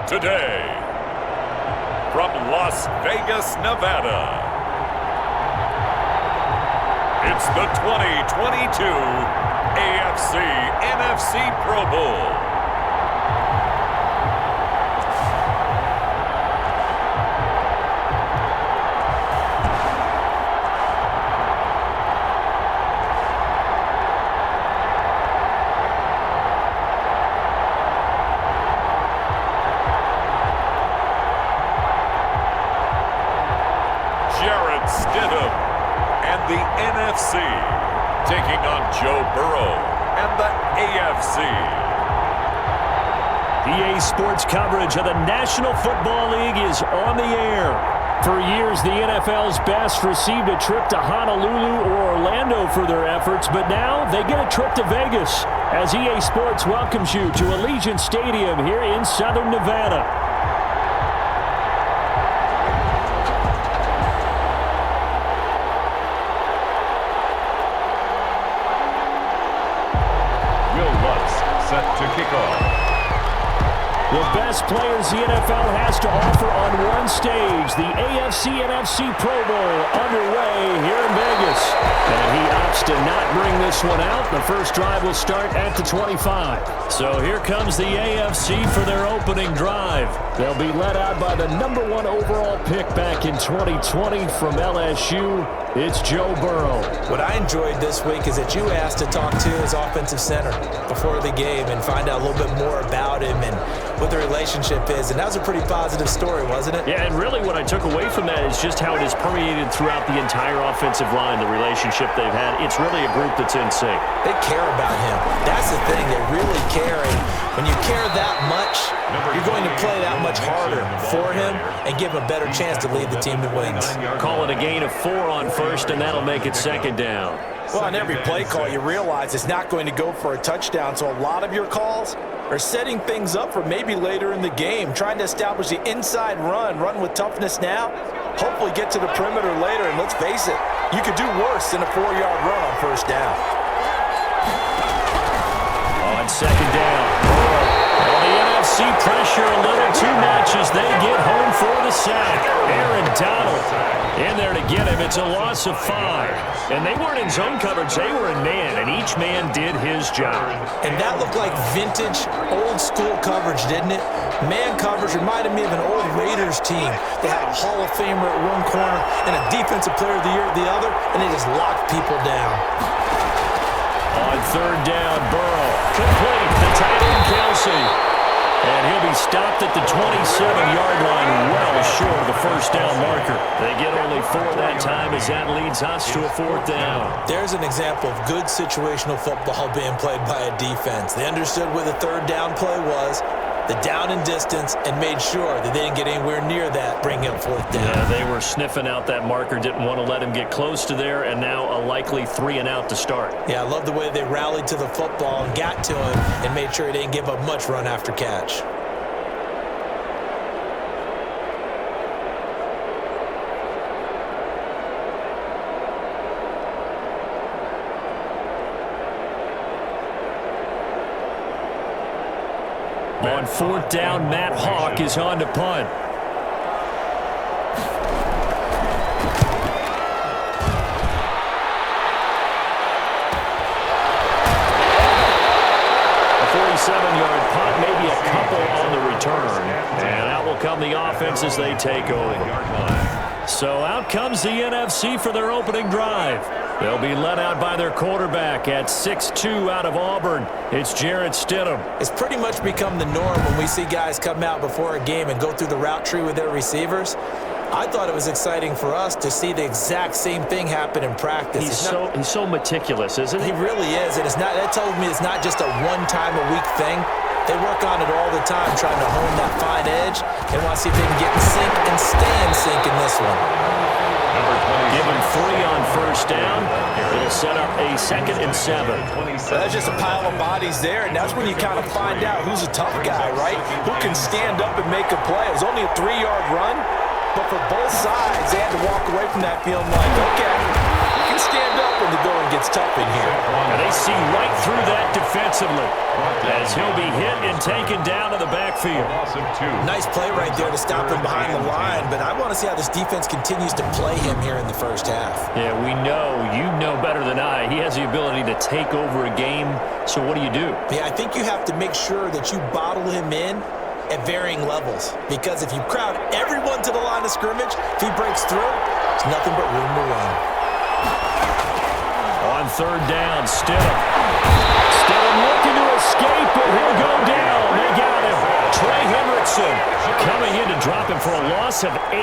Today, from Las Vegas, Nevada, it's the 2022 AFC NFC Pro Bowl. STIDHAM and the NFC taking on Joe Burrow and the AFC. EA Sports coverage of the National Football League is on the air. For years, the NFL's best received a trip to Honolulu or Orlando for their efforts, but now they get a trip to Vegas as EA Sports welcomes you to Allegiant Stadium here in Southern Nevada. Set to kick off. The best players the NFL has to offer on one stage. The AFC-NFC Pro Bowl underway here in Vegas. And he opts to not bring this one out. The first drive will start at the 25. So here comes the AFC for their opening drive. They'll be led out by the #1 overall pick back in 2020 from LSU. It's Joe Burrow. What I enjoyed this week is that you asked to talk to his offensive center before the game and find out a little bit more about him and what the relationship is. And that was a pretty positive story, wasn't it? Yeah, and really what I took away from that is just how it has permeated throughout the entire offensive line, the relationship they've had. It's really a group that's in sync. They care about him. That's the thing. They really care. And when you care that much, you're going to play that much harder for him and give him a better chance to lead the team to wins. Call it a gain of 4 on first, and that'll make it second down. Well, on every play call, you realize it's not going to go for a touchdown, so a lot of your calls are setting things up for maybe later in the game, trying to establish the inside run with toughness now, hopefully get to the perimeter later, and let's face it, you could do worse than a 4-yard run on first down. On second down, well, the NFC pressure a little too much as they get home for the sack. Aaron Donald in there to get him. It's a loss of 5. And they weren't in zone coverage. They were in man, and each man did his job. And that looked like vintage, old-school coverage, didn't it? Man coverage reminded me of an old Raiders team. They had a Hall of Famer at one corner and a Defensive Player of the Year at the other, and they just locked people down. On third down, Burrow. Complete. The tight end, Kelsey. And he'll be stopped at the 27-yard line, well short of the first down marker. They get only 4 that time as that leads us to a 4th down. There's an example of good situational football being played by a defense. They understood where the third down play was, the down and distance, and made sure that they didn't get anywhere near that, bringing up 4th down. Yeah, they were sniffing out that marker, didn't want to let him get close to there, and now a likely 3 and out to start. Yeah, I love the way they rallied to the football and got to him and made sure he didn't give up much run after catch. On 4th down, Matt Hawk is on to punt. A 47-yard punt, maybe a couple on the return. And out will come the offense as they take over. So out comes the NFC for their opening drive. They'll be led out by their quarterback at 6'2" out of Auburn. It's Jarrett Stidham. It's pretty much become the norm when we see guys come out before a game and go through the route tree with their receivers. I thought it was exciting for us to see the exact same thing happen in practice. He's so meticulous, isn't he? He really is, and that tells me it's not just a one-time-a-week thing. They work on it all the time, trying to hone that fine edge, and want to see if they can get in sync and stay in sync in this one. Given 3 on first down, it'll set up a 2nd and 7. That's just a pile of bodies there, and that's when you kind of find out who's a tough guy, right? Who can stand up and make a play. It was only a 3-yard run, but for both sides, they had to walk away from that feeling like, okay, we can can stand up when the going gets tough in here. And they see right through that defensively as he'll be hit and taken down to the backfield. Nice play right there to stop him behind the line, but I want to see how this defense continues to play him here in the first half. Yeah, we know, you know better than I, he has the ability to take over a game, so what do? Yeah, I think you have to make sure that you bottle him in at varying levels, because if you crowd everyone to the line of scrimmage, if he breaks through, it's nothing but room to run. On third down, Stidham looking to escape, but he'll go down. They got him. Trey Hendrickson coming in to drop him for a loss of 8,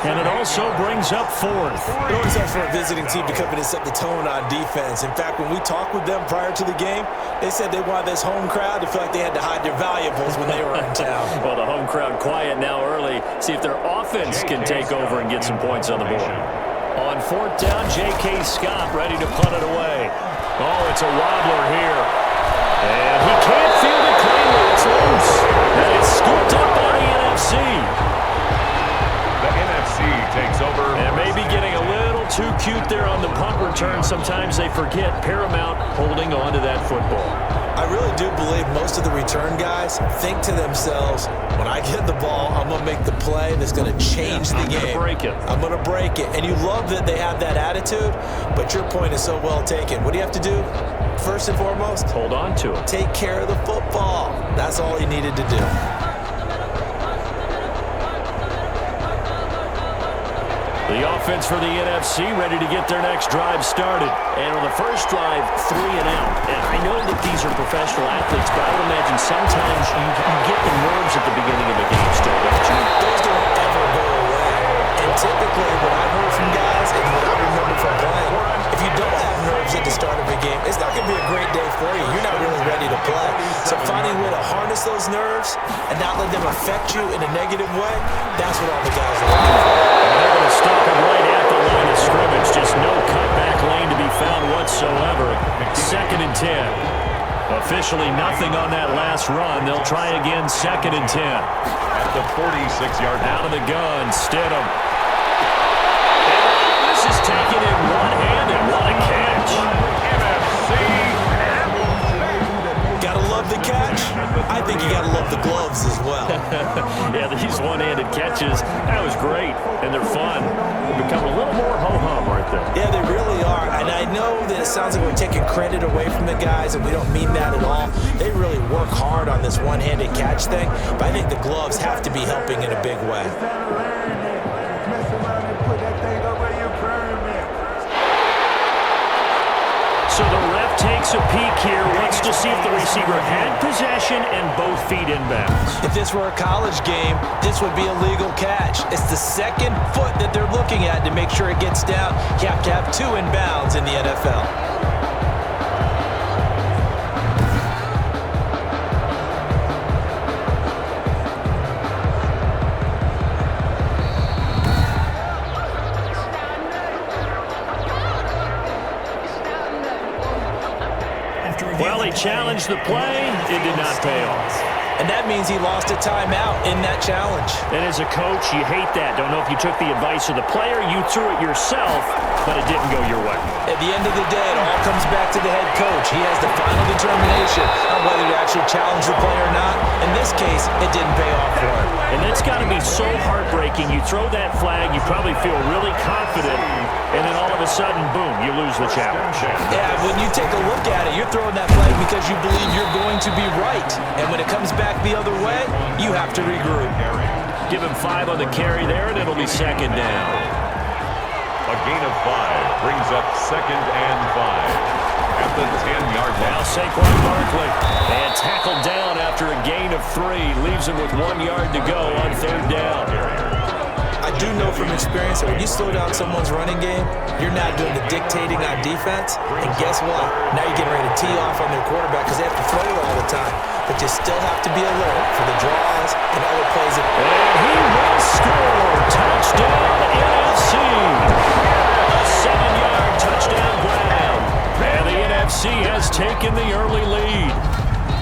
and it also brings up 4th. It always helps for a visiting team to come in and set the tone on defense. In fact, when we talked with them prior to the game, they said they wanted this home crowd to feel like they had to hide their valuables when they were in town. Well, the home crowd quiet now early. See if their offense can take over and get some points on the board. On 4th down, J.K. Scott ready to punt it away. Oh, it's a wobbler here. And he can't field it cleanly. It's loose. And it's scooped up by the NFC. The NFC takes over. And maybe getting a little too cute there on the punt return. Sometimes they forget Paramount holding on to that football. I really do believe most of the return guys think to themselves, when I get the ball, I'm going to make the play that's going to change the game. I'm going to break it. And you love that they have that attitude, but your point is so well taken. What do you have to do? First and foremost, hold on to it. Take care of the football. That's all he needed to do. The offense for the NFC ready to get their next drive started. And on the first drive, 3 and out. And I know that these are professional athletes, but I would imagine sometimes you get the nerves at the beginning of the game still, don't you? Those don't ever go away. And typically, what I've heard from guys and what I remember from playing, if you don't have nerves at the start of a game, it's not going to be a great day for you. You're not really ready to play. So finding a way to harness those nerves and not let them affect you in a negative way, that's what all the guys are looking for. They're going to stop him right at the line of scrimmage. Just no cutback lane to be found whatsoever. 2nd and 10. Officially nothing on that last run. They'll try again 2nd and 10. At the 46-yard line. Out of the gun, Stidham. This is taken in one-handed. What a catch. NFC. Gotta love the catch. I think you gotta love the gloves as well. Yeah, these one-handed catches, that was great, and they're fun. They become a little more ho-hum right there. Yeah, they really are, and I know that it sounds like we're taking credit away from the guys, and we don't mean that at all. They really work hard on this one-handed catch thing, but I think the gloves have to be helping in a big way. So the ref takes a peek here, wants to see if the receiver had possession and both feet inbounds. If this were a college game, this would be a legal catch. It's the 2nd foot that they're looking at to make sure it gets down. You have to have 2 inbounds in the NFL. Well, he challenged the play. It did not pay off. And that means he lost a timeout in that challenge. And as a coach, you hate that. Don't know if you took the advice of the player, you threw it yourself, but it didn't go your way. At the end of the day, it all comes back to the head coach. He has the final determination on whether to actually challenge the play or not. In this case, it didn't pay off for him. And that's got to be so heartbreaking. You throw that flag, you probably feel really confident, and then all of a sudden, boom, you lose the challenge. Yeah, when you take a look at it, you're throwing that flag because you believe you're going to be right. And when it comes back the other way, you have to regroup. Give him 5 on the carry there, and it'll be 2nd down. A gain of 5 brings up 2nd and 5. At the 10-yard line. Now SAQUAN Barkley. And tackled down after a gain of 3. Leaves him with 1 yard to go on 3rd down. I do know from experience that when you slow down someone's running game, you're not doing the dictating on defense. And guess what? Now you're getting ready to tee off on their quarterback because they have to throw it all the time. But you still have to be alert for the draws and other plays. And he will score. Touchdown, NFC. A 7-yard touchdown ground. And the NFC has taken the early lead.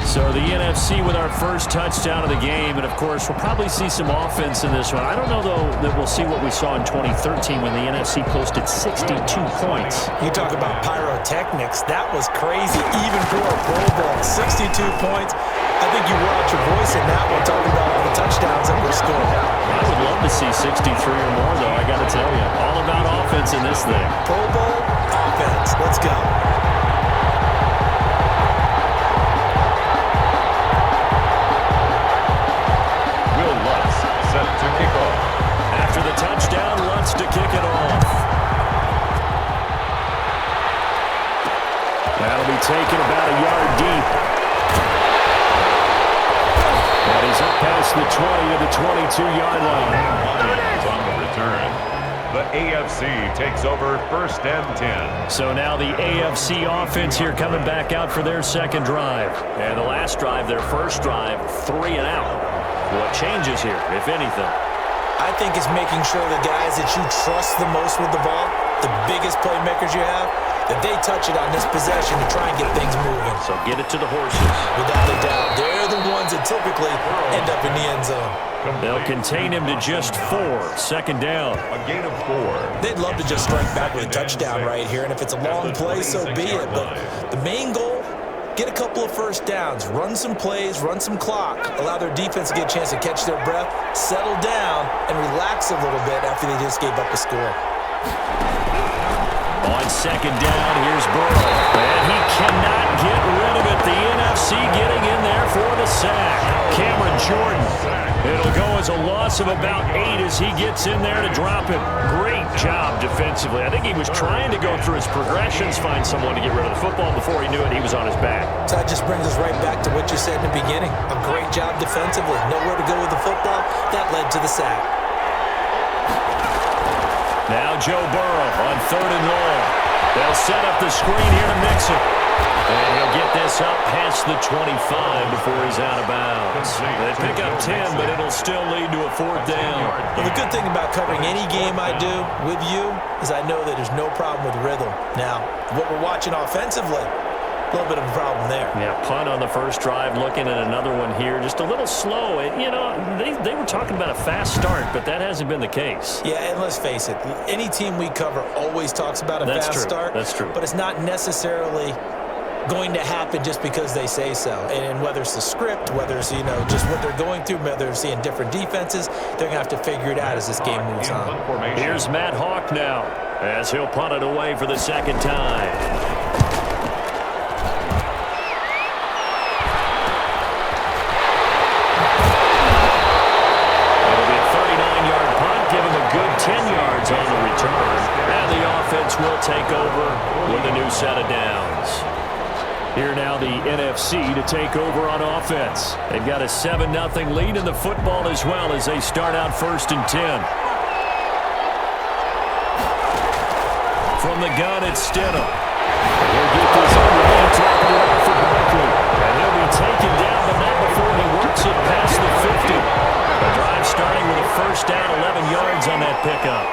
So the NFC AFC with our first touchdown of the game, and of course we'll probably see some offense in this one. I don't know though that we'll see what we saw in 2013 when the NFC posted 62 points. You talk about pyrotechnics, that was crazy even for a Pro Bowl. 62 points. I think you wore out your voice in that one talking about all the touchdowns that were scored. I would love to see 63 or more though, I gotta tell you. All about offense in this thing. Pro Bowl offense. Let's go. To kick off. After the touchdown, Lutz to kick it off. That'll be taken about a yard deep. And he's up past the 20 to the 22-yard line. On the return. The AFC takes over 1st and 10. So now the AFC offense here coming back out for their second drive. And the last drive, their first drive, 3 and out. What changes here, if anything? I think it's making sure the guys that you trust the most with the ball, the biggest playmakers you have, that they touch it on this possession to try and get things moving. So get it to the horses. Without a doubt. They're the ones that typically end up in the end zone. They'll contain him to just 4. Second down. A gain of 4. They'd love to just strike back with a touchdown right here, and if it's a long play, so be it. But the main goal, get a couple of first downs, run some plays, run some clock, allow their defense to get a chance to catch their breath, settle down, and relax a little bit after they just gave up a score. On second down, here's Burrow. And he cannot get rid of it. The NFC getting in there for the sack. Cameron Jordan. It'll go as a loss of about 8 as he gets in there to drop it. Great job defensively. I think he was trying to go through his progressions, find someone to get rid of the football. Before he knew it, he was on his back. So that just brings us right back to what you said in the beginning. A great job defensively. Nowhere to go with the football. That led to the sack. Now Joe Burrow on 3rd and long. They'll set up the screen here to mix it. And he'll get this up past the 25 before he's out of bounds. They pick up 10, but it'll still lead to a 4th down. Well, the good thing about covering any game I do with you is I know that there's no problem with rhythm. Now, what we're watching offensively, a little bit of a problem there. Yeah, punt on the first drive, looking at another one here. Just a little slow. You know, they were talking about a fast start, but that hasn't been the case. Yeah, and let's face it, any team we cover always talks about a fast start. That's true. But it's not necessarily going to happen just because they say so. And whether it's the script, whether it's, you know, just what they're going through, whether they're seeing different defenses, they're going to have to figure it out as this game moves on. Here's Matt Hawk now as he'll punt it away for the second time. Good 10 yards on the return, and the offense will take over with a new set of downs. Here now the NFC to take over on offense. They've got a 7-0 lead in the football as well as they start out 1st and 10. From the gun, it's Stidham. He'll get this underneath, dropping it off for Barkley. And he'll be taken down, but not before he works it past the 50. The drive starting with a 1st down, 11 yards on that pickup.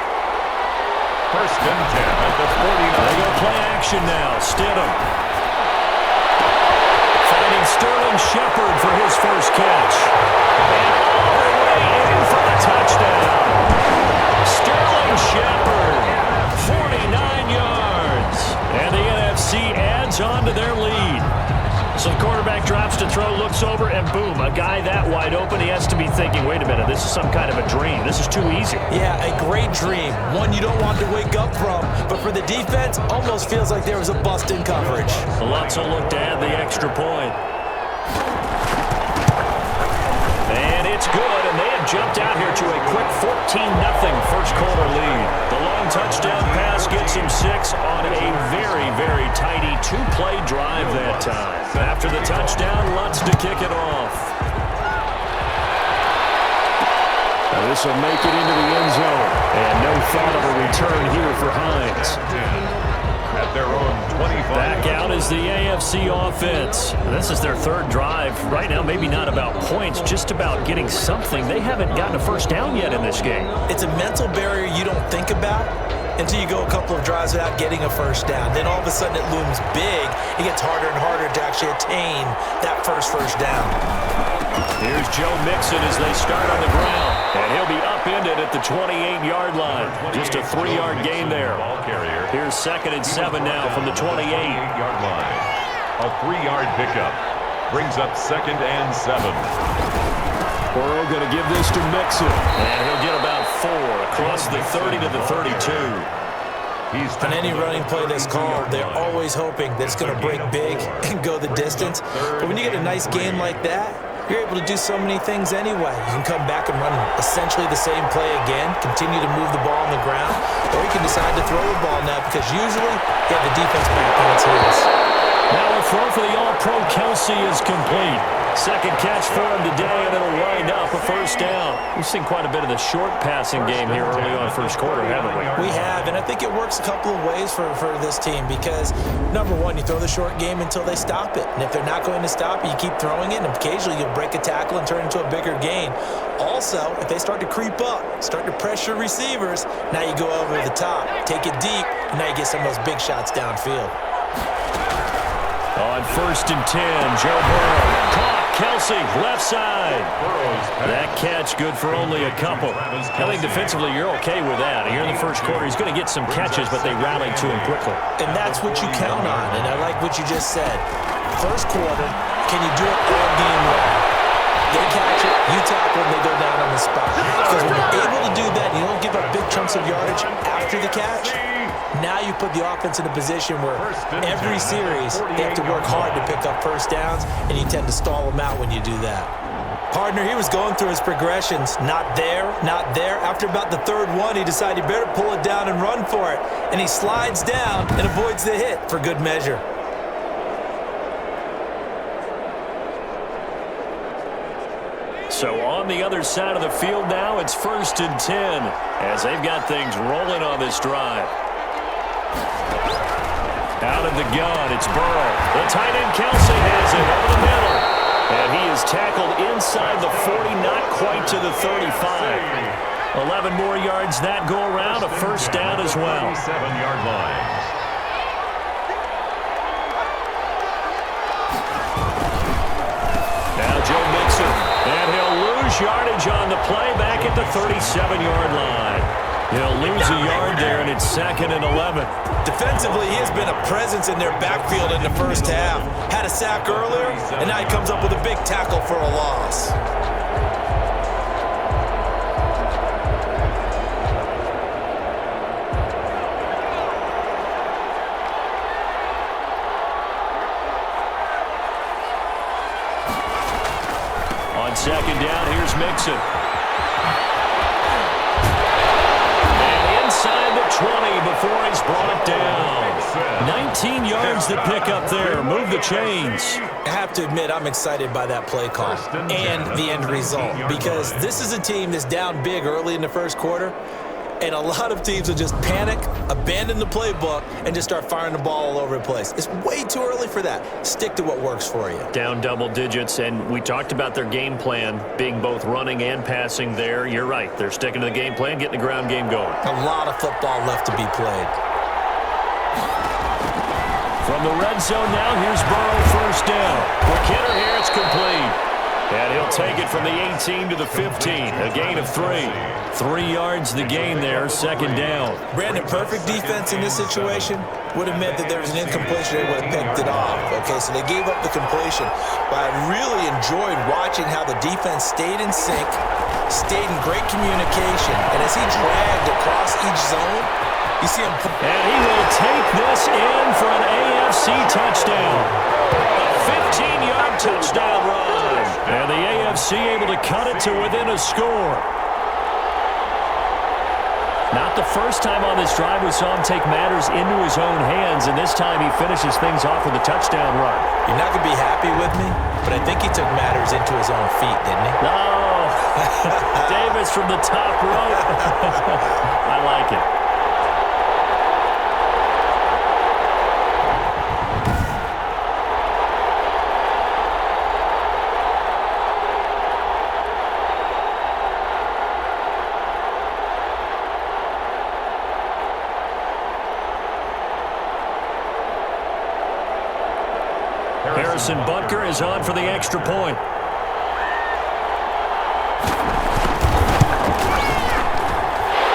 1st and 10 at the 49. They go play action now. Stidham. Finding Sterling Shepard for his first catch. And all the way in for the touchdown. Sterling Shepard, 49 yards. And the NFC adds on to their lead. So the quarterback drops to throw, looks over, and boom, a guy that wide open, he has to be thinking, wait a minute, this is some kind of a dream. This is too easy. Yeah, a great dream. One you don't want to wake up from. But for the defense, almost feels like there was a bust in coverage. Lutz will look to add the extra point. And it's good, and they have jumped out here to a quick 14-0 first quarter lead. The long touchdown pass gets him 6 on a very, very tidy 2-play drive that time. After the touchdown, Lutz to kick it off. Now this will make it into the end zone. And no thought of a return here for Hines. At their own 25. Back out is the AFC offense. This is their 3rd drive. Right now, maybe not about points, just about getting something. They haven't gotten a 1st down yet in this game. It's a mental barrier you don't think about, until you go a couple of drives without getting a first down. Then all of a sudden it looms big. It gets harder and harder to actually attain that first down. Here's Joe Mixon as they start on the ground. And he'll be upended at the 28-yard line. Just a 3-yard gain there. Here's 2nd and 7 now from the 28-yard line. A 3-yard pickup brings up 2nd and 7. Burrow going to give this to Mixon. And he'll get about 4 across the 30 to the 32. On any running play that's called, they're always hoping that it's going to break big and go the distance. But when you get a nice gain like that, you're able to do so many things anyway. You can come back and run essentially the same play again, continue to move the ball on the ground, or you can decide to throw the ball now because usually you have the defense back on its heels. Now a throw for the All-Pro Kelsey is complete. Second catch for him today, and it'll wind up a first down. We've seen quite a bit of the short passing game here early on first quarter, haven't we? We have, and I think it works a couple of ways for this team because, number one, you throw the short game until they stop it. And if they're not going to stop it, you keep throwing it, and occasionally you'll break a tackle and turn it into a bigger gain. Also, if they start to creep up, start to pressure receivers, now you go over the top, take it deep, and now you get some of those big shots downfield. On 1st and 10, Joe Burrow. Caught. Kelsey, left side. That catch good for only a couple. I think defensively you're okay with that. Here in the first quarter, he's going to get some catches, but they rallied to him quickly. And that's what you count on, and I like what you just said. First quarter, can you do it all game long? They catch it, you tackle, and they go down on the spot. Because when you're able to do that, you don't give up big chunks of yardage after the catch. Now you put the offense in a position where every series they have to work hard to pick up first downs, and you tend to stall them out when you do that. Partner, he was going through his progressions. Not there, not there. After about the 3rd one, he decided he better pull it down and run for it. And he slides down and avoids the hit for good measure. So on the other side of the field now, it's 1st and 10 as they've got things rolling on this drive. Out of the gun, it's Burrow. The tight end Kelsey has it over the middle. And he is tackled inside the 40, not quite to the 35. 11 more yards that go around, a first down as well. 7-yard line. Now Joe Mixon, and he'll lose yardage on the play back at the 37-yard line. He'll lose a yard there, and it's 2nd and 11. Defensively, he has been a presence in their backfield in the first half. Had a sack earlier, and now he comes up with a big tackle for a loss. On 2nd down, here's Mixon. Inside the 20 before he's brought down. 19 yards to pick up there. Move the chains. I have to admit, I'm excited by that play call and the end result because this is a team that's down big early in the first quarter, and a lot of teams will just panic, abandon the playbook, and just start firing the ball all over the place. It's way too early for that. Stick to what works for you. Down double digits, and we talked about their game plan being both running and passing there. You're right. They're sticking to the game plan, getting the ground game going. A lot of football left to be played. From the red zone now, here's Burrow, first down. For Kidder here, it's complete. And he'll take it from the 18 to the 15, a gain of 3. 3 yards the gain there, 2nd down. Brandon, perfect defense in this situation would have meant that there was an incompletion. They would have picked it off. Okay, so they gave up the completion. But I really enjoyed watching how the defense stayed in sync, stayed in great communication. And as he dragged across each zone, you see him. And he will take this in for an AFC touchdown. A 15-yard touchdown run. And the AFC able to cut it to within a score. Not the first time on this drive we saw him take matters into his own hands, and this time he finishes things off with a touchdown run. You're not going to be happy with me, but I think he took matters into his own feet, didn't he? No. Davis from the top rope. I like it. Harrison Butker is on for the extra point.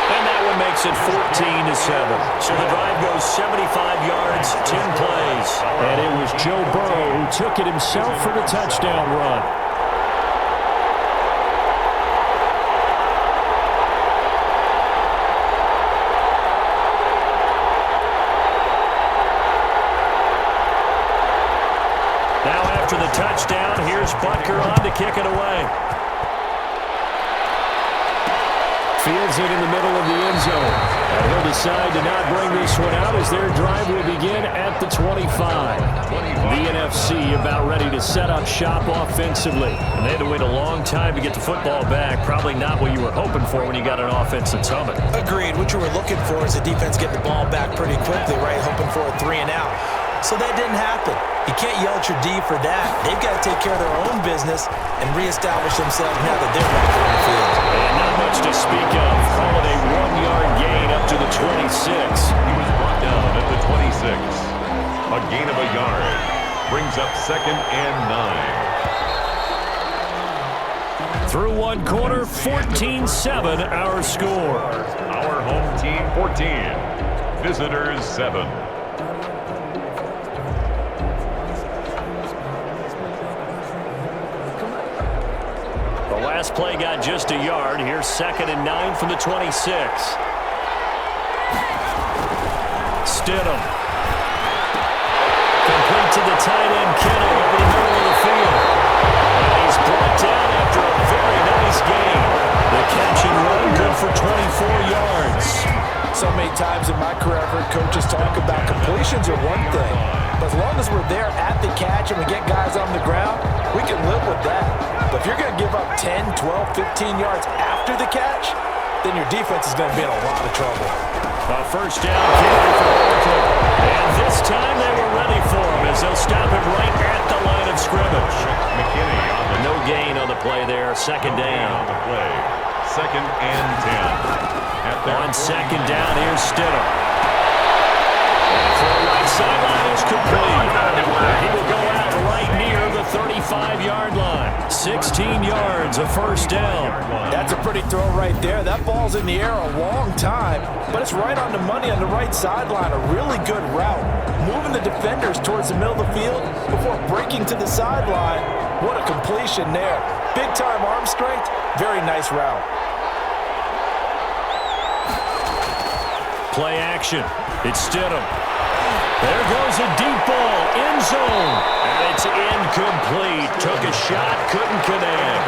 And that one makes it 14-7. So the drive goes 75 yards, 10 plays. And it was Joe Burrow who took it himself for the touchdown run. Now after the touchdown, here's Butker on to kick it away. Fields it in the middle of the end zone. And he'll decide to not bring this one out as their drive will begin at the 25. The NFC about ready to set up shop offensively. And they had to wait a long time to get the football back. Probably not what you were hoping for when you got an offense that's humming. Agreed. What you were looking for is the defense getting the ball back pretty quickly, right? Hoping for a 3-and-out. So that didn't happen. You can't yell at your D for that. They've got to take care of their own business and reestablish themselves now that they're back on the field. And not much to speak of. Call it a 1-yard gain up to the 26. He was brought down at the 26. A gain of a yard. Brings up 2nd and 9. Through one quarter, 14-7 our score. Our home team 14. Visitors 7. Last play got just a yard. Here's 2nd and 9 from the 26. Stidham. Complete to the tight end, Kittle, over the middle of the field. And he's brought down after a very nice gain. The catch and run good for 24 yards. So many times in my career, I've heard coaches talk about completions are one thing, but as long as we're there at the catch and we get guys on the ground, we can live with that. But if you're going to give up 10, 12, 15 yards after the catch, then your defense is going to be in a lot of trouble. A first down carry for Barkley. And this time they were ready for him as they'll stop him right at the line of scrimmage. McKinney on the No gain on the play there. 2nd down. on the play. 2nd and 10. On 2nd down, here's Stidham. For the right sideline is complete. He will go out right near the 35-yard line. 16 yards, a first down. That's a pretty throw right there. That ball's in the air a long time, but it's right on the money on the right sideline. A really good route. Moving the defenders towards the middle of the field before breaking to the sideline. What a completion there. Big-time arm strength. Very nice route. Play action. It's Stidham. There goes a deep ball. End zone. And it's incomplete. Took a shot. Couldn't connect.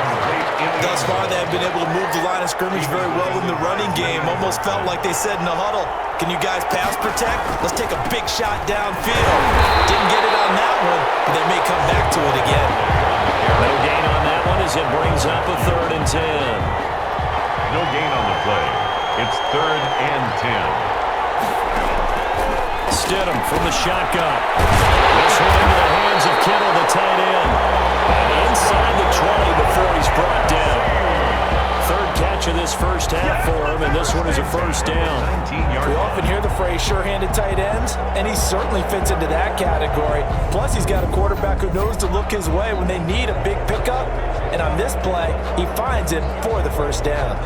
Thus far, they have been able to move the line of scrimmage very well in the running game. Almost felt like they said in the huddle, can you guys pass protect? Let's take a big shot downfield. Didn't get it on that one, but they may come back to it again. No gain on that one as it brings up a 3rd and 10. No gain on the play. It's 3rd and 10. Stidham from the shotgun. This one into the hands of Kittle, the tight end. And inside the 20 before he's brought down. 3rd catch of this first half for him, and this one is a first down. We often hear the phrase sure-handed tight ends, and he certainly fits into that category. Plus, he's got a quarterback who knows to look his way when they need a big pickup. And on this play, he finds it for the first down.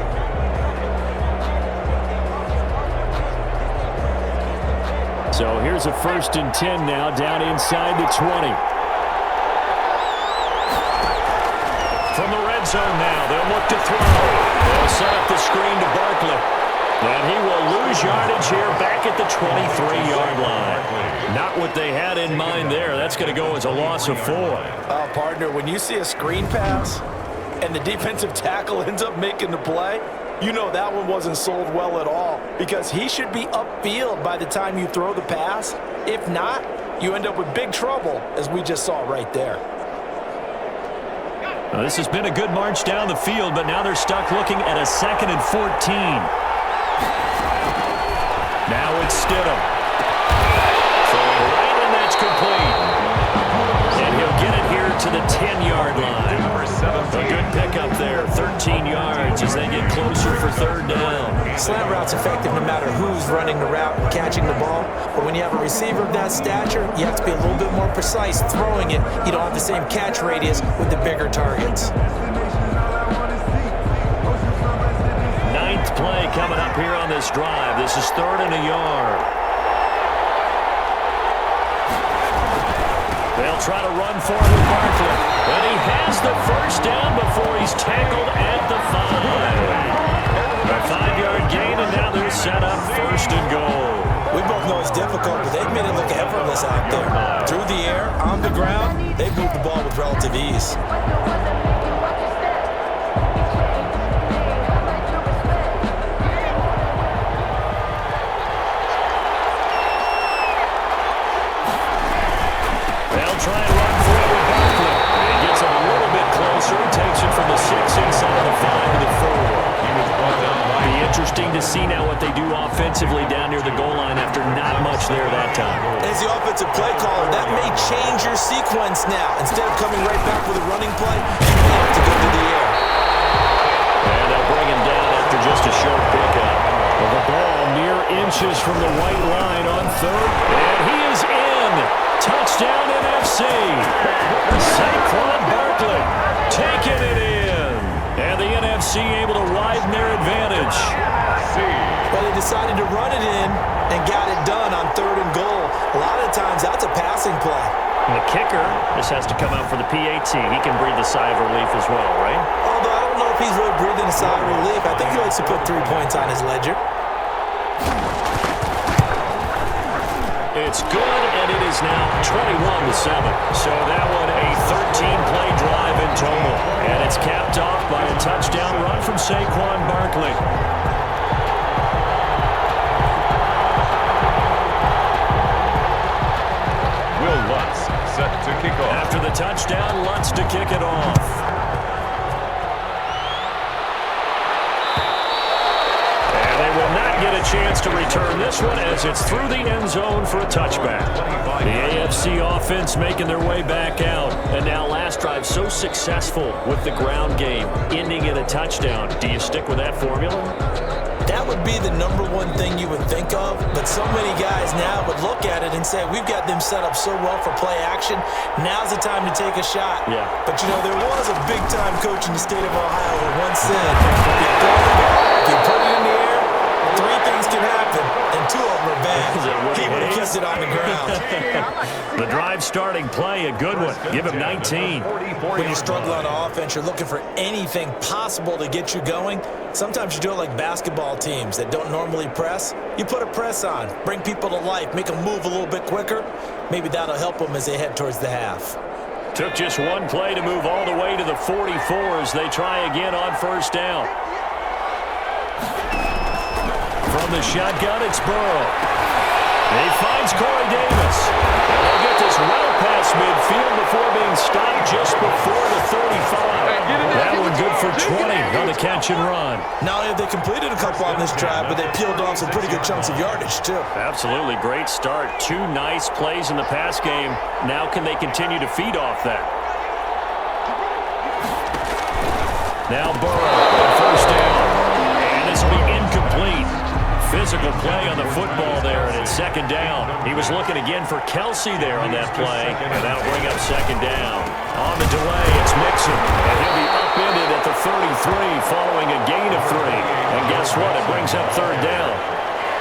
So here's a 1st and 10 now, down inside the 20. From the red zone now, they'll look to throw. They'll set up the screen to Barkley. And he will lose yardage here back at the 23-yard line. Not what they had in mind there. That's going to go as a loss of 4. Partner, when you see a screen pass and the defensive tackle ends up making the play, you know that one wasn't sold well at all because he should be upfield by the time you throw the pass. If not, you end up with big trouble, as we just saw right there. Now, this has been a good march down the field, but now they're stuck looking at a 2nd and 14. Now it's Stidham. Throwing right, and that's complete. And he'll get it here to the 10-yard line. A good pickup there, 13 yards as they get closer for third down. Slant route's effective no matter who's running the route and catching the ball. But when you have a receiver of that stature, you have to be a little bit more precise throwing it. You don't have the same catch radius with the bigger targets. Ninth play coming up here on this drive. This is 3rd and a yard. They'll try to run for it with Barkley. And he has the first down before he's tackled at the 5. A 5-yard gain, and now they're set up 1st and goal. We both know it's difficult, but they've made it look effortless out there. Through the air, on the ground, they've moved the ball with relative ease. They'll try and run for it with Barkley. He gets it a little bit closer. He takes it from the 6 inside of the 5 to the 4. Be interesting to see now what they do offensively down near the goal line after not much there that time. As the offensive play caller, that may change your sequence now. Instead of coming right back with a running play, you have to go to the air. And they'll bring him down after just a short pickup. Well, the ball mere inches from the white line on 3rd. And he is in. Touchdown NFC. SAQUAN Barkley taking it in. And the NFC able to widen their advantage. Well, they decided to run it in and got it done on 3rd and goal. A lot of times, that's a passing play. And the kicker, this has to come out for the PAT. He can breathe a sigh of relief as well, right? Although I don't know if he's really breathing a sigh of relief. I think he likes to put 3 points on his ledger. It's good, and it is now 21-7. So that one a 13-play drive in total. And it's capped off by a touchdown run from SAQUAN Barkley. Will Lutz set to kick off. After the touchdown, Lutz to kick it off. And they will not get a chance to return this one as it's through the end zone for a touchback. The AFC offense making their way back out. And now last drive so successful with the ground game, ending in a touchdown. Do you stick with that formula? That would be the #1 thing you would think of, but so many guys now would look at it and say, we've got them set up so well for play action, now's the time to take a shot. Yeah. But, you know, there was a big-time coach in the state of Ohio who once said, if you put it in the air, 3 things can happen, and 2 of them are bad. He would have kept it on the ground. The drive starting play, a good one. Give him 19. When you struggle on offense, you're looking for anything possible to get you going. Sometimes you do it like basketball teams that don't normally press. You put a press on, bring people to life, make them move a little bit quicker. Maybe that'll help them as they head towards the half. Took just one play to move all the way to the 44 as they try again on 1st down. From the shotgun, it's Burrow. He finds Corey Davis. And they'll get this well past midfield before being stopped just before the 35. That one good for 20 on the catch and run. Not only have they completed a couple on this drive, but they peeled off some pretty good chunks of yardage, too. Absolutely great start. 2 nice plays in the pass game. Now can they continue to feed off that? Now Burrow on 1st down. And this will be incomplete. Physical play on the football there, and it's 2nd down. He was looking again for Kelsey there on that play, and that'll bring up 2nd down. On the delay, it's Mixon, and he'll be upended at the 33 following a gain of 3. And guess what? It brings up 3rd down.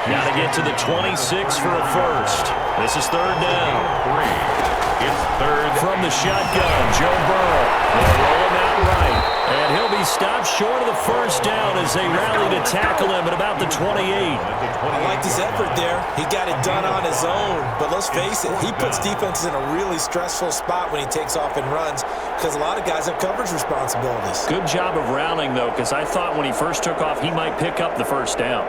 Got to get to the 26 for a first. This is 3rd down. It's 3rd. From the shotgun, Joe Burrow. They'll roll him out right. And he'll be stopped short of the 1st down as they rally to tackle him at about the 28. I liked his effort there. He got it done on his own. But let's face it, he puts defenses in a really stressful spot when he takes off and runs because a lot of guys have coverage responsibilities. Good job of rallying, though, because I thought when he first took off, he might pick up the 1st down.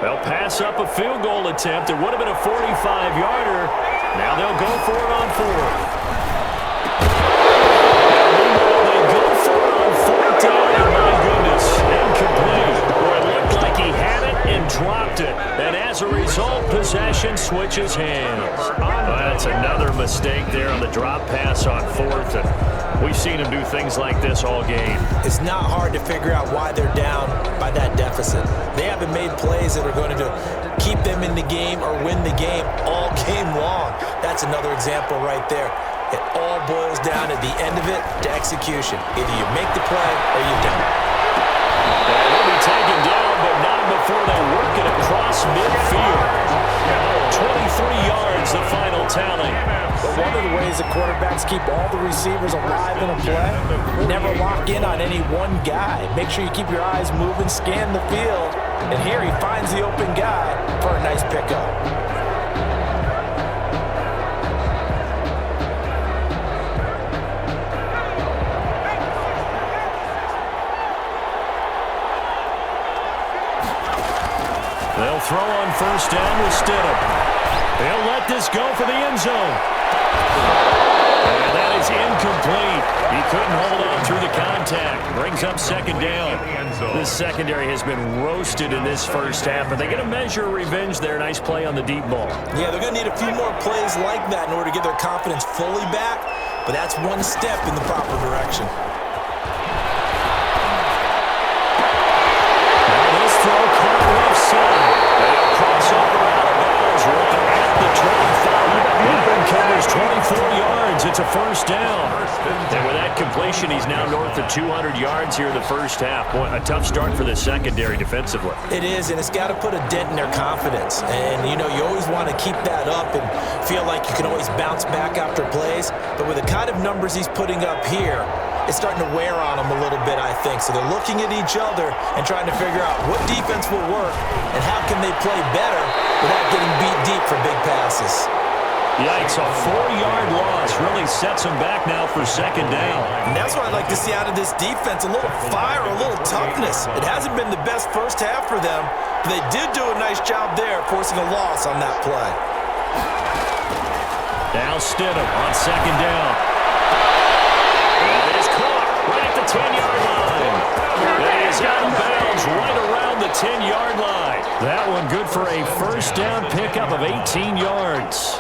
They'll pass up a field goal attempt. It would have been a 45-yarder. Now they'll go for it on 4th. They go for it on 4th down, and my goodness, incomplete. dropped it. And as a result, possession switches hands. That's another mistake there on the drop pass on fourth. And we've seen him do things like this all game. It's not hard to figure out why they're down by that deficit. They haven't made plays that are going to keep them in the game or win the game all game long. That's another example right there. It all boils down at the end of it to execution. Either you make the play or you don't. And they'll be taken down, but not before they work it across midfield. 23 yards, the final tally. But one of the ways the quarterbacks keep all the receivers alive in a play, never lock in on any one guy. Make sure you keep your eyes moving, scan the field, and here he finds the open guy for a nice pickup. They'll throw on first down with Stidham. They'll let this go for the end zone. And that is incomplete. He couldn't hold on through the contact. Brings up second down. This secondary has been roasted in this first half, but they're going to measure revenge there. Nice play on the deep ball. Yeah, they're going to need a few more plays like that in order to get their confidence fully back, but that's one step in the proper direction. Now this throw caught left side. They'll cross over out of bounds right at the 25. Reuben covers 24 yards. It's a first down. And with that completion, he's now north of 200 yards here in the first half. Boy, a tough start for the secondary defensively. It is, and it's got to put a dent in their confidence. And, you know, you always want to keep that up and feel like you can always bounce back after plays. But with the kind of numbers he's putting up here, it's starting to wear on them a little bit, I think. So they're looking at each other and trying to figure out what defense will work and how can they play better without getting beat deep for big passes. Yikes, a 4-yard loss really sets them back now for second down. And that's what I'd like to see out of this defense, a little fire, a little toughness. It hasn't been the best first half for them, but they did do a nice job there forcing a loss on that play. Now Stidham on second down. And it is caught right at the 10-yard line. That is out of bounds right around the 10-yard line. That one good for a first down pickup of 18 yards.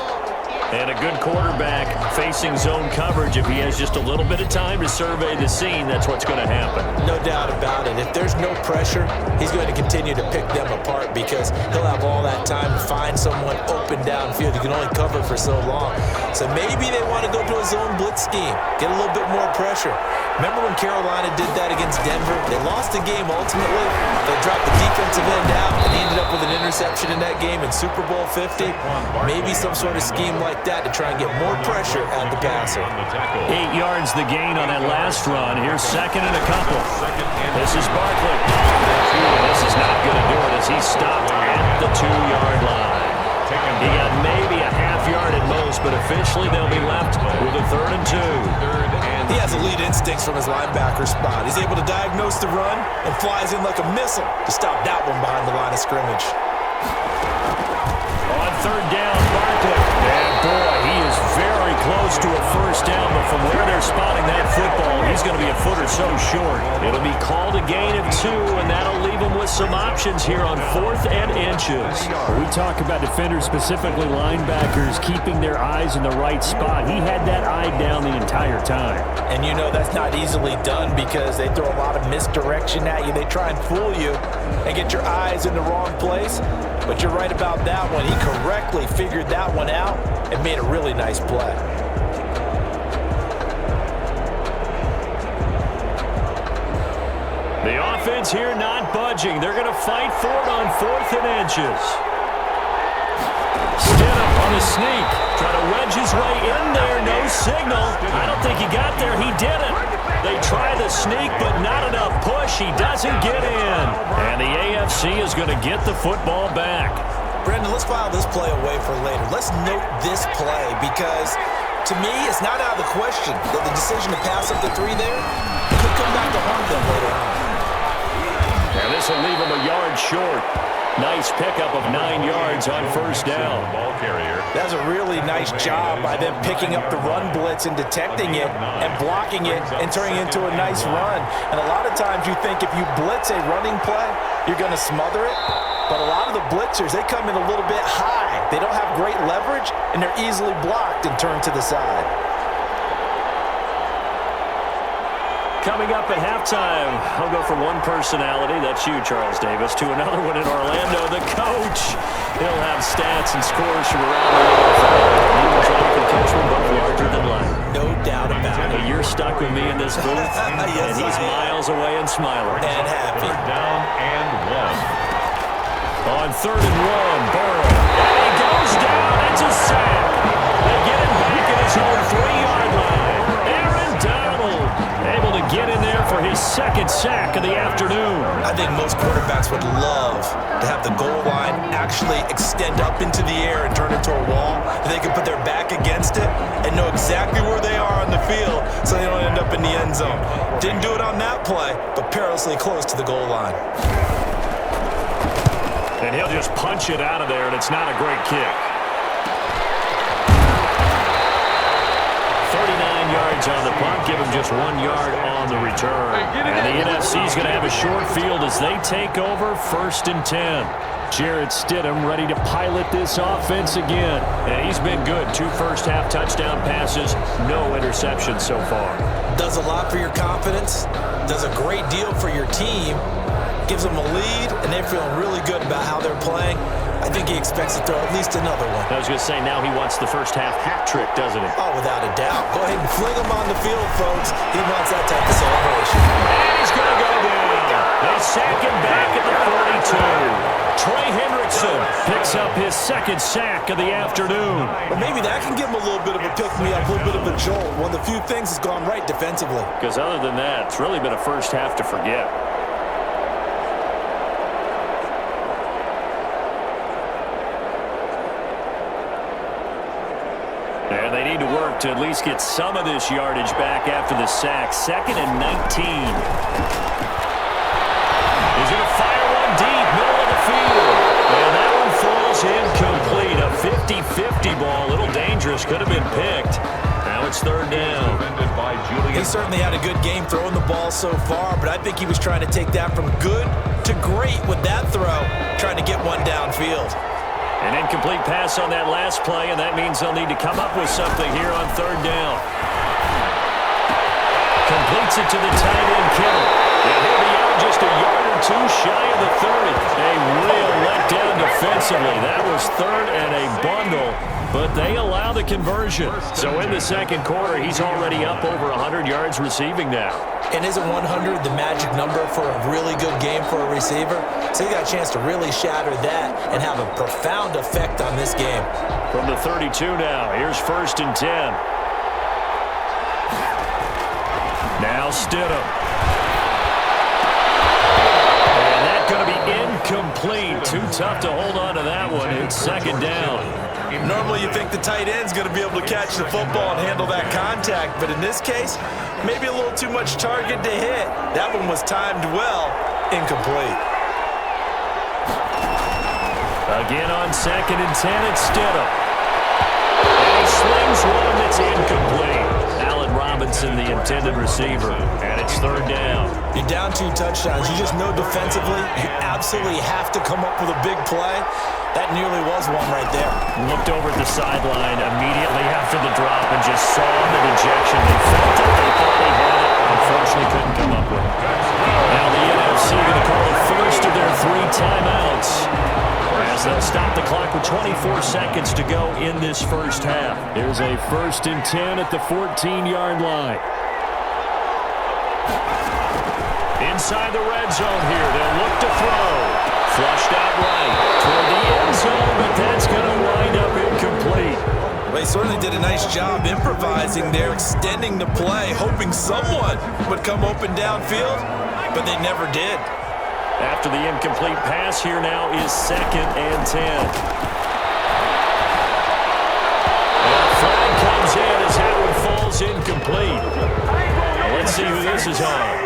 And a good quarterback facing zone coverage. If he has just a little bit of time to survey the scene, that's what's going to happen. No doubt about it. If there's no pressure, he's going to continue to pick them apart because he'll have all that time to find someone open downfield. He can only cover for so long. So maybe they want to go to a zone blitz scheme, get a little bit more pressure. Remember when Carolina did that against Denver? They lost the game ultimately. They dropped the defensive end out, and he ended up with an interception in that game in Super Bowl 50. Maybe some sort of scheme like that to try and get more pressure at the passer. 8 yards the gain on that last run. Here's second and a couple. This is Barkley. This is not going to do it as he's stopped at the 2-yard line. He got maybe a half yard at most, but officially they'll be left with a 3rd and 2. He has elite instincts from his linebacker spot. He's able to diagnose the run and flies in like a missile to stop that one behind the line of scrimmage. On 3rd down, Barkley. And boy, he is very close to a first down, but from where they're spotting that football, he's going to be a foot or so short. It'll be called a gain of 2, and that'll leave him with some options here on 4th and inches. We talk about defenders, specifically linebackers, keeping their eyes in the right spot. He had that eye down the entire time. And you know that's not easily done because they throw a lot of misdirection at you. They try and fool you and get your eyes in the wrong place. But you're right about that one. He correctly figured that one out and made a really nice play. The offense here not budging. They're going to fight for it on 4th and inches. Stidham on a sneak. Try to wedge his way in there. No signal. I don't think he got there. He didn't. They try the sneak, but not enough push. He doesn't get in. And the AFC is going to get the football back. Brendan, let's file this play away for later. Let's note this play because, to me, it's not out of the question that the decision to pass up the 3 there could come back to haunt them later on. And this will leave him a yard yards short. Nice pickup of 9 yards on first down. Ball carrier. That's a really nice job by them picking up the run blitz and detecting it and blocking it and turning it into a nice run. And a lot of times you think if you blitz a running play, you're going to smother it. But a lot of the blitzers, they come in a little bit high. They don't have great leverage, and they're easily blocked and turned to the side. Coming up at halftime, I'll go from one personality, that's you, Charles Davis, to another one in Orlando, the coach. He'll have stats and scores from around the NFL. You and John can coach from both larger than life. No doubt about it. But you're stuck with me in this booth, Yes, and he's miles away and smiling. And happy. Third down and 1. On 3rd and 1, Burrow. And he goes down. It's a sack. They get him back at his own 3-yard line. Aaron Donald able to get in there for his second sack of the afternoon. I think most quarterbacks would love to have the goal line actually extend up into the air and turn into a wall. And they can put their back against it and know exactly where they are on the field so they don't end up in the end zone. Didn't do it on that play, but perilously close to the goal line. And he'll just punch it out of there, and it's not a great kick. 39 yards on the punt, give him just 1 yard on the return. And the NFC's going to have a short field as they take over 1st and 10. Jarrett Stidham ready to pilot this offense again. And he's been good. 2 first-half touchdown passes, no interceptions so far. Does a lot for your confidence, does a great deal for your team, gives them a lead, and they're feeling really good about how they're playing. I think he expects to throw at least another one. I was going to say, now he wants the first-half hat trick, doesn't he? Oh, without a doubt. Go ahead and fling him on the field, folks. He wants that type of celebration. And he's going to go down. They sack him back at the 42. Trey Hendrickson picks up his second sack of the afternoon. But maybe that can give him a little bit of a pick-me-up, a little bit of a jolt. One of the few things that's gone right defensively. Because other than that, it's really been a first half to forget. And they need to work to at least get some of this yardage back after the sack. 2nd and 19. He's going to fire one deep, middle of the field. And that one falls incomplete. A 50-50 ball, a little dangerous, could have been picked. Now it's 3rd down. He certainly had a good game throwing the ball so far, but I think he was trying to take that from good to great with that throw, trying to get one downfield. An incomplete pass on that last play, and that means they'll need to come up with something here on 3rd down. Completes it to the tight end, Kittle. And he'll be out just a yard or 2 shy of the 30. A real letdown defensively. That was 3rd and a bundle, but they allow the conversion. So in the 2nd quarter, he's already up over 100 yards receiving now. And isn't 100 the magic number for a really good game for a receiver? So he got a chance to really shatter that and have a profound effect on this game. From the 32 now, here's 1st and 10. Now Stidham. And that's going to be incomplete. Too tough to hold on to that one. It's 2nd down. Normally you think the tight end's going to be able to catch the football and handle that contact, but in this case, maybe a little too much target to hit. That one was timed well, incomplete. Again on 2nd and 10, it's Stidham. And he slings one that's incomplete. Allen Robinson, the intended receiver, and it's 3rd down. You're down 2 touchdowns. You just know defensively you absolutely have to come up with a big play. That nearly was one right there. Looked over at the sideline immediately after the drop and just saw the dejection. They felt it. They thought he had it. Unfortunately, couldn't come up with it. Now the NFC going to call the first of their 3 timeouts as they'll stop the clock with 24 seconds to go in this first half. Here's a 1st and 10 at the 14-yard line. Inside the red zone here, they'll look to throw. Flushed out right toward the end zone, but that's going to wind up incomplete. They certainly did a nice job improvising there, extending the play, hoping someone would come open downfield, but they never did. After the incomplete pass, here now is 2nd and 10. And a flag comes in as that one falls incomplete. Let's see who this is on.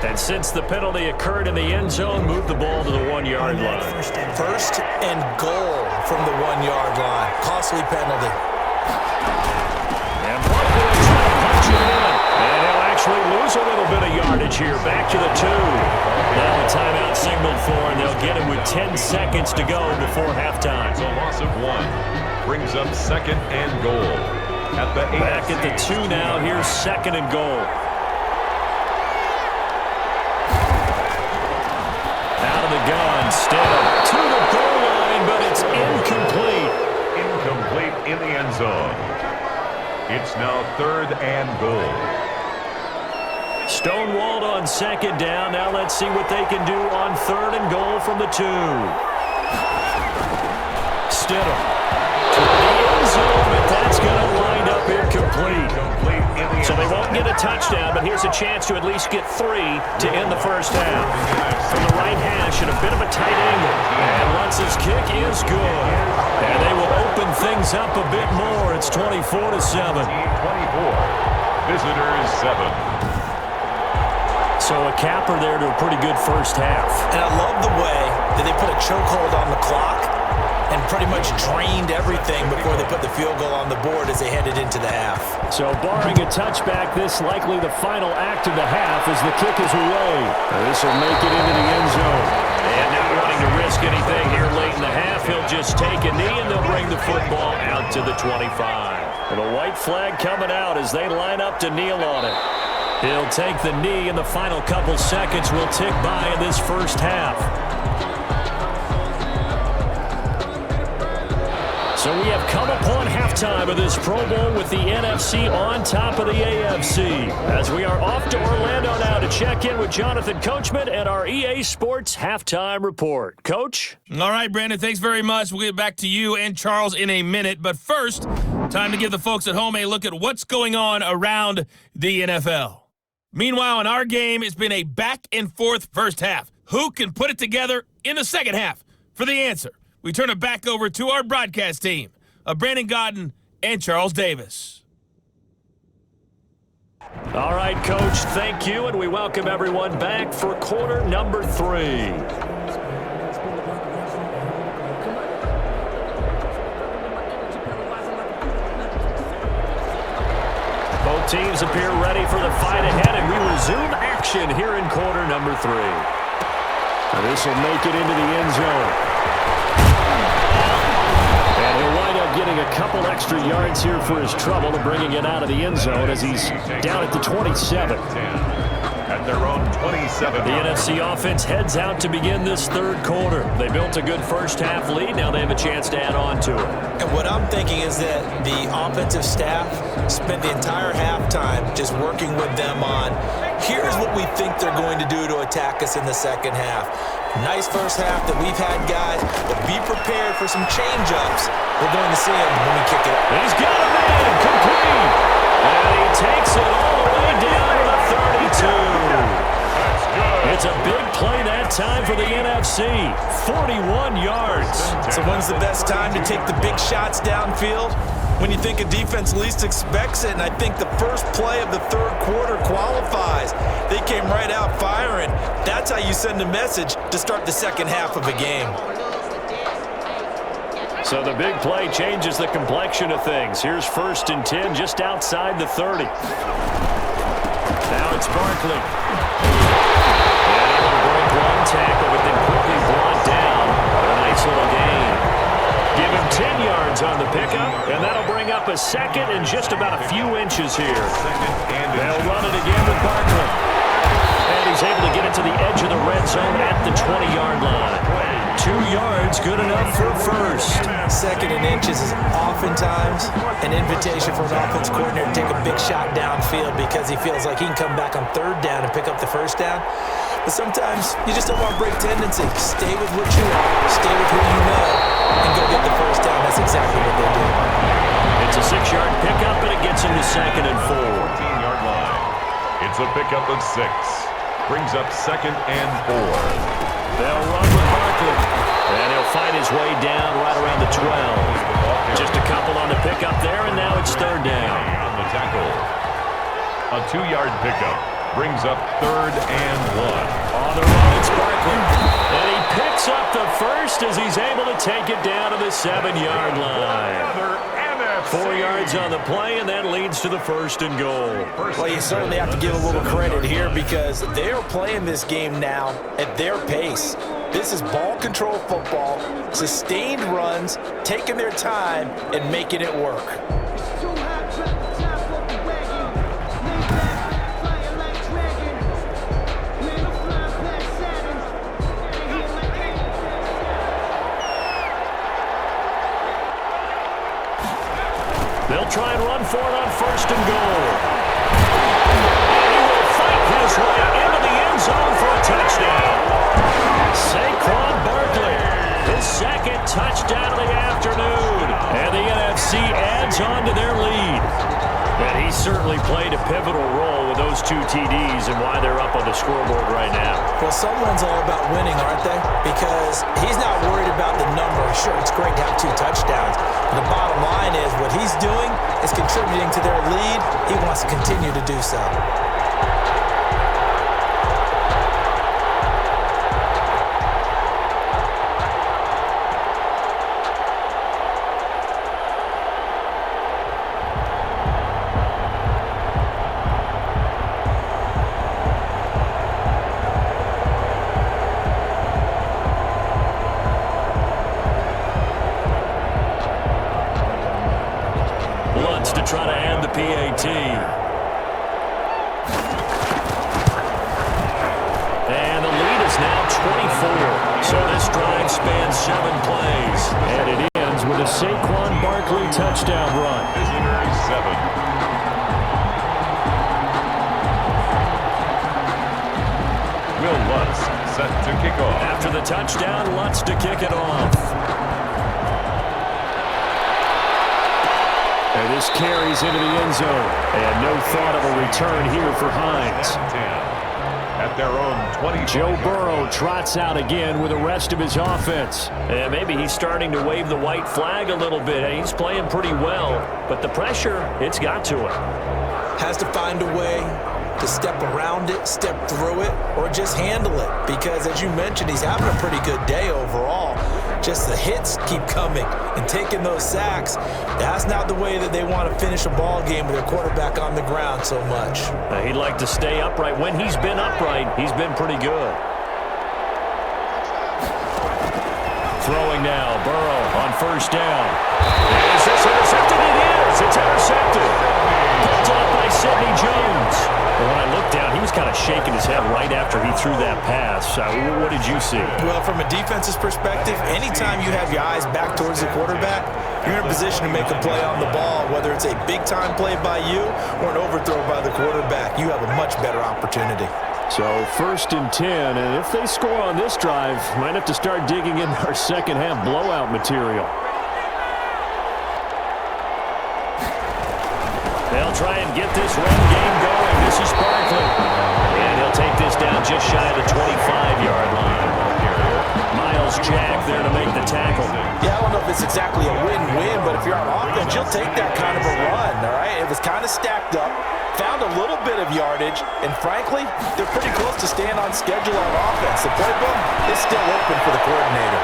And since the penalty occurred in the end zone, move the ball to the 1-yard line. First and goal from the 1-yard line. Costly penalty. And Barkley will try to punch it in. And he'll actually lose a little bit of yardage here. Back to the 2. Now a timeout signaled for, and they'll get it with 10 seconds to go before halftime. It's a loss of 1. Brings up second and goal. Back at the 2 now. Here's second and goal. Out of the gun, Stidham to the goal line, but it's incomplete. Incomplete in the end zone. It's now third and goal. Stonewalled on second down. Now let's see what they can do on third and goal from the 2. Stidham to the end zone, but that's going to wind up incomplete. So they won't get a touchdown, but here's a chance to at least get 3 to end the first half. From the right hash at a bit of a tight angle. And Lutz's kick is good. And they will open things up a bit more. It's 24-7. 24. Visitors 7. So a capper there to a pretty good first half. And I love the way that they put a chokehold on the clock and pretty much drained everything before they put the field goal on the board as they headed into the half. So barring a touchback, this likely the final act of the half as the kick is away. This will make it into the end zone. And not wanting to risk anything here late in the half, he'll just take a knee and they'll bring the football out to the 25. And a white flag coming out as they line up to kneel on it. He'll take the knee, and the final couple seconds will tick by in this first half. So we have come upon halftime of this Pro Bowl with the NFC on top of the AFC. As we are off to Orlando now to check in with Jonathan Coachman and our EA Sports Halftime Report. Coach? All right, Brandon, thanks very much. We'll get back to you and Charles in a minute. But first, time to give the folks at home a look at what's going on around the NFL. Meanwhile, in our game, it's been a back-and-forth first half. Who can put it together in the second half? For the answer, we turn it back over to our broadcast team of Brandon Godden and Charles Davis. All right, Coach, thank you, and we welcome everyone back for quarter number 3. Both teams appear ready for the fight ahead, and we resume action here in quarter number 3. This will make it into the end zone. And he'll wind up getting a couple extra yards here for his trouble and bringing it out of the end zone as he's down at the 27. At their own 27. The NFC offense heads out to begin this third quarter. They built a good first half lead. Now they have a chance to add on to it. And what I'm thinking is that the offensive staff spent the entire halftime just working with them on, here's what we think they're going to do to attack us in the second half. Nice first half that we've had, guys, but be prepared for some change-ups. We're going to see him when we kick it. He's got a man complete. And he takes it all the way down to the 32. It's a big play that time for the NFC. 41 yards. So when's the best time to take the big shots downfield? When you think a defense least expects it, and I think the first play of the third quarter qualifies. They came right out firing. That's how you send a message to start the second half of a game. So the big play changes the complexion of things. Here's 1st and 10 just outside the 30. Now it's Barkley. And able to break one tackle, but then quickly brought down. A nice little gain. Give him 10 yards on the pickup, and that'll bring up a second and just about a few inches here. They'll run it again with Barkley. And he's able to get it to the edge of the red zone at the 20-yard line. 2 yards, good enough for first. Second and inches is oftentimes an invitation for an offense coordinator to take a big shot downfield because he feels like he can come back on third down and pick up the first down. But sometimes you just don't want to break tendency. Stay with what you are, stay with who you know, and go get the first down. That's exactly what they do. It's a 6-yard pickup, and it gets him to 2nd and 4. 14-yard line. It's a pickup of 6. Brings up 2nd and 4. They'll run with Barkley, and he'll find his way down right around the 12. Just a couple on the pickup there, and now it's 3rd down. On the tackle. A 2-yard pickup. brings up 3rd and 1. On the run, it's Barkley. And he picks up the first as he's able to take it down to the 7-yard line. 4 yards on the play, and that leads to the 1st and goal. Well, you certainly have to give a little credit here because they're playing this game now at their pace. This is ball control football, sustained runs, taking their time, and making it work. They'll try and run for it on 1st and goal. And he will fight his way into the end zone for a touchdown. SAQUAN Barkley, his 2nd touchdown of the afternoon. And the NFC adds on to their lead. And he certainly played a pivotal role with those 2 TDs and why they're up on the scoreboard right now. Well, someone's all about winning, aren't they? Because he's not worried about the number. Sure, it's great to have 2 touchdowns. But the bottom line is what he's doing is contributing to their lead. He wants to continue to do so. To try to add the PAT. And the lead is now 24. So this drive spans 7 plays. And it ends with a SAQUAN Barkley touchdown run. Visitor 7. Will Lutz set to kick off. After the touchdown, Lutz to kick it off. And this carries into the end zone. And no thought of a return here for Hines. 10 at their own 20. Joe Burrow trots out again with the rest of his offense. And maybe he's starting to wave the white flag a little bit. He's playing pretty well, but the pressure, it's got to him. Has to find a way to step around it, step through it, or just handle it. Because as you mentioned, he's having a pretty good day overall. Just the hits keep coming and taking those sacks. That's not the way that they want to finish a ball game with their quarterback on the ground so much. He'd like to stay upright. When he's been upright, he's been pretty good. Throwing now, Burrow on 1st down. Is this intercepted? It is. It's intercepted. Picked off by Sidney Jones. But when I looked down, he was kind of shaking his head right after he threw that pass. What did you see? Well, from a defense's perspective, anytime you have your eyes back towards the quarterback, you're in a position to make a play on the ball, whether it's a big-time play by you or an overthrow by the quarterback. You have a much better opportunity. So 1st and 10, and if they score on this drive, might have to start digging in our second-half blowout material. They'll try and get this run game going. This is Barkley. And he'll take this down just shy of the 25-yard line. Miles Jack there to make the tackle. Yeah, I don't know if it's exactly a win-win, but if you're on offense, you'll take that kind of a run, all right? It was kind of stacked up, found a little bit of yardage, and frankly, they're pretty close to staying on schedule on offense. The playbook is still open for the coordinator.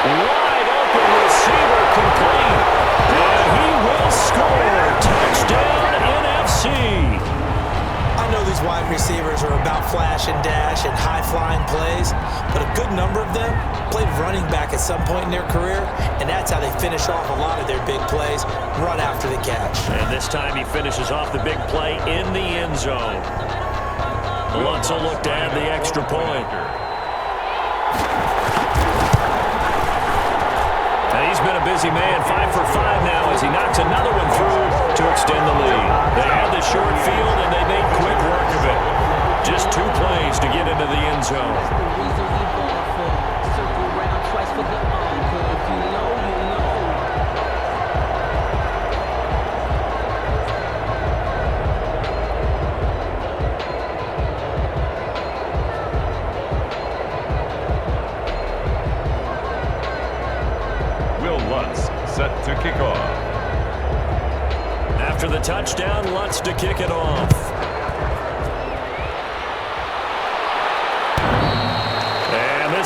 Wide open receiver complete. And he will score. Touchdown, NFC. I know these wide receivers are about flash and dash and high-flying plays, but a good number of them played running back at some point in their career, and that's how they finish off a lot of their big plays, run after the catch. And this time he finishes off the big play in the end zone. Lutz will look to add the extra point. And he's been a busy man, 5 for 5 now as he knocks another one through to extend the lead. They had the short field and they made quick work of it. Just 2 plays to get into the end zone. Set to kick off. After the touchdown, Lutz to kick it off.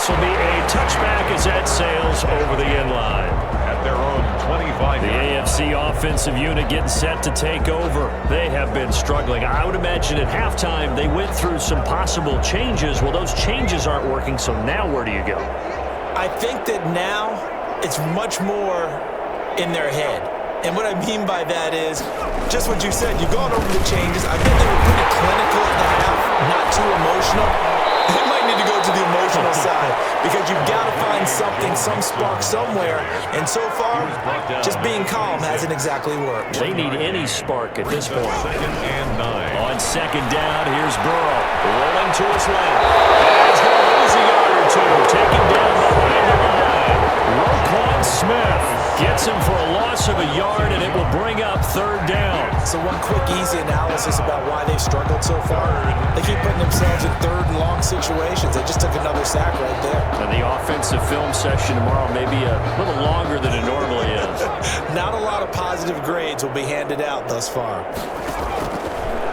this will be a touchback as that sails over the end line. At their own 25. The AFC offensive unit getting set to take over. They have been struggling. I would imagine at halftime they went through some possible changes. Well, those changes aren't working, so now where do you go? I think that now it's much more in their head. And what I mean by that is just what you said. You've gone over the changes. I think they were pretty clinical at the half, not too emotional. They might need to go to the emotional side because you've got to find something, some spark somewhere. And so far, just being calm hasn't exactly worked. They need any spark at this point. 2nd and 9. On 2nd down, here's Burrow. Rolling to his left. He's going to lose a yard or two. Taken down behind the line. Roquan Smith gets him for a loss of a yard, and it will bring up 3rd down. So one quick, easy analysis about why they've struggled so far. They keep putting themselves in 3rd and long situations. They just took another sack right there. And the offensive film session tomorrow may be a little longer than it normally is. Not a lot of positive grades will be handed out thus far.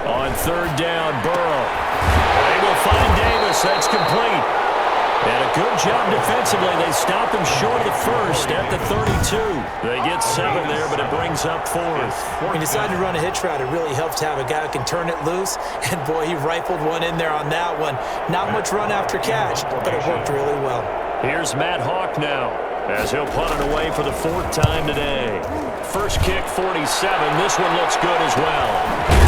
On 3rd down, Burrow. They will find Davis. That's complete. And a good job defensively. They stop him short of the first at the 32. They get 7 there, but it brings up 4th. When you decide to run a hitch route, it really helps to have a guy who can turn it loose. And, boy, he rifled one in there on that one. Not much run after catch, but it worked really well. Here's Matt Hawk now as he'll punt it away for the 4th time today. First kick, 47. This one looks good as well.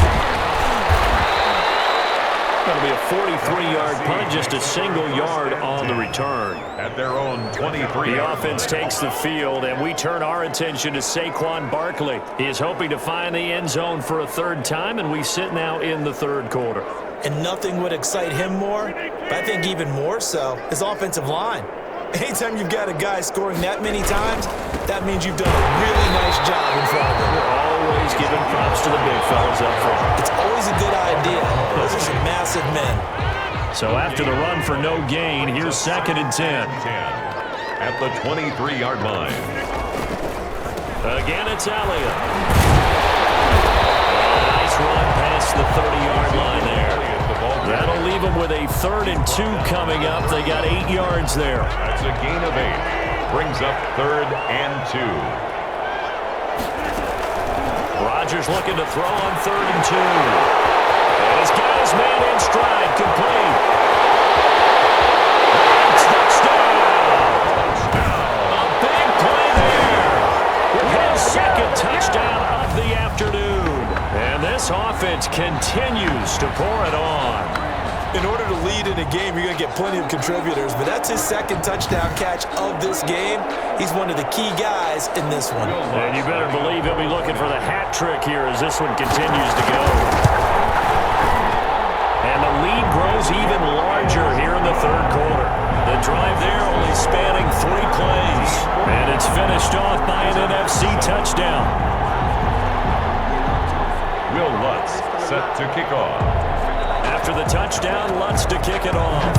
Going to be a 43-yard punt, just a single yard on the return. At their own 23. The offense takes the field, and we turn our attention to SAQUAN Barkley. He is hoping to find the end zone for a 3rd time, and we sit now in the 3rd quarter. And nothing would excite him more, but I think even more so, his offensive line. Anytime you've got a guy scoring that many times, that means you've done a really nice job in front of him. We're always giving props to the big fellas up front. It's always a good idea. Those are some massive men. So after the run for no gain, here's 2nd and 10. At the 23-yard line. Again, it's Elliott. Nice run past the 30-yard line there. That'll leave them with a 3rd and 2 coming up. They got 8 yards there. That's a gain of 8. Brings up 3rd and 2. Rodgers looking to throw on 3rd and 2. And he's got his man in stride, complete. Touchdown! A big play there. His 2nd touchdown of the afternoon. And this offense continues to pour it on. In order to lead in a game, you're going to get plenty of contributors, but that's his 2nd touchdown catch of this game. He's one of the key guys in this one. And you better believe he'll be looking for the hat trick here as this one continues to go. And the lead grows even larger here in the 3rd quarter. The drive there only spanning 3 plays. And it's finished off by an NFC touchdown. Will Lutz set to kick off. After the touchdown, Lutz to kick it off.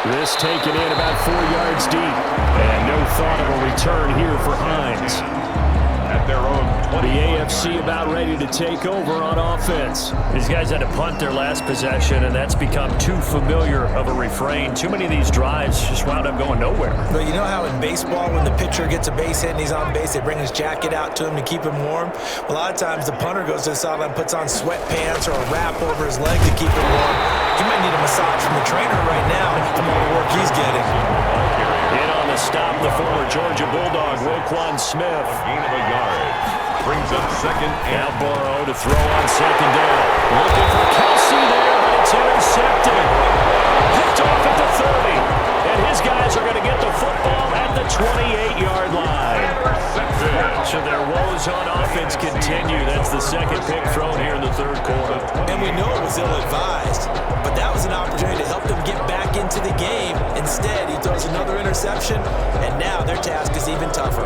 This taken in about 4 yards deep. And no thought of a return here for Hines. At their own 20. The AFC about ready to take over on offense. These guys had to punt their last possession, and that's become too familiar of a refrain. Too many of these drives just wound up going nowhere. But you know how in baseball, when the pitcher gets a base hit and he's on base, they bring his jacket out to him to keep him warm? Well, a lot of times the punter goes to the sideline, puts on sweatpants or a wrap over his leg to keep him warm. He might need a massage from the trainer right now from all the work he's getting. In on the stop, the former Georgia Bulldog, Roquan Smith. Gain of a yard. Brings up 2nd and Now Burrow to throw on 2nd down. Looking for Kelsey there, but it's intercepted. Picked off at the 30. And his guys are going to get the football at the 28-yard line. So their woes on offense continue. That's the 2nd pick thrown here in the 3rd quarter. And we know it was ill-advised, but that was an opportunity to help them get back into the game. Instead, he throws another interception, and now their task is even tougher.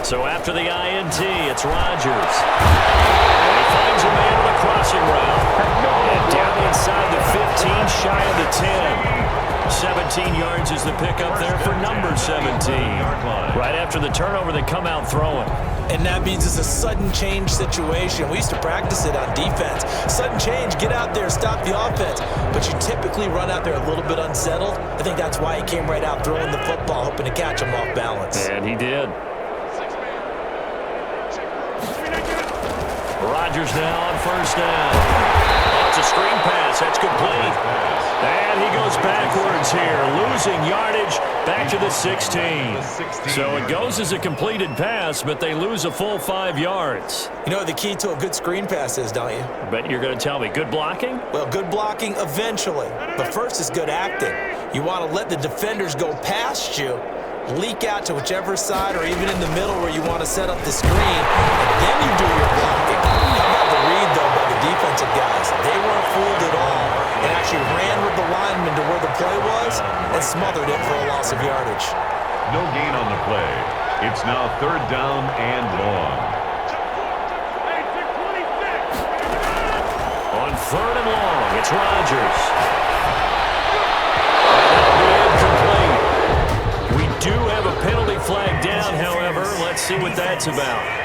So after the INT, it's Rodgers. And he finds a man on a crossing route. And down inside the 15, shy of the 10. 17 yards is the pickup there for number 17. Right after the turnover, they come out throwing. And that means it's a sudden change situation. We used to practice it on defense. Sudden change, get out there, stop the offense. But you typically run out there a little bit unsettled. I think that's why he came right out throwing the football, hoping to catch him off balance. And he did. Rodgers now on first down. Oh, it's a screen pass. That's complete. And he goes backwards here, losing yardage back to the 16. So it goes as a completed pass, but they lose a full 5 yards. You know what the key to a good screen pass is, don't you? But you're going to tell me, good blocking? Well, good blocking eventually. But first is good acting. You want to let the defenders go past you, leak out to whichever side or even in the middle where you want to set up the screen, and then you do your blocking. How about the read, though, by the defensive guys? They weren't fooled at all and actually ran with the lineman to where the play was and smothered it for a loss of yardage. No gain on the play. It's now third down and long. On third and long, it's Rodgers. We do have a penalty flag down, however. Let's see what that's about.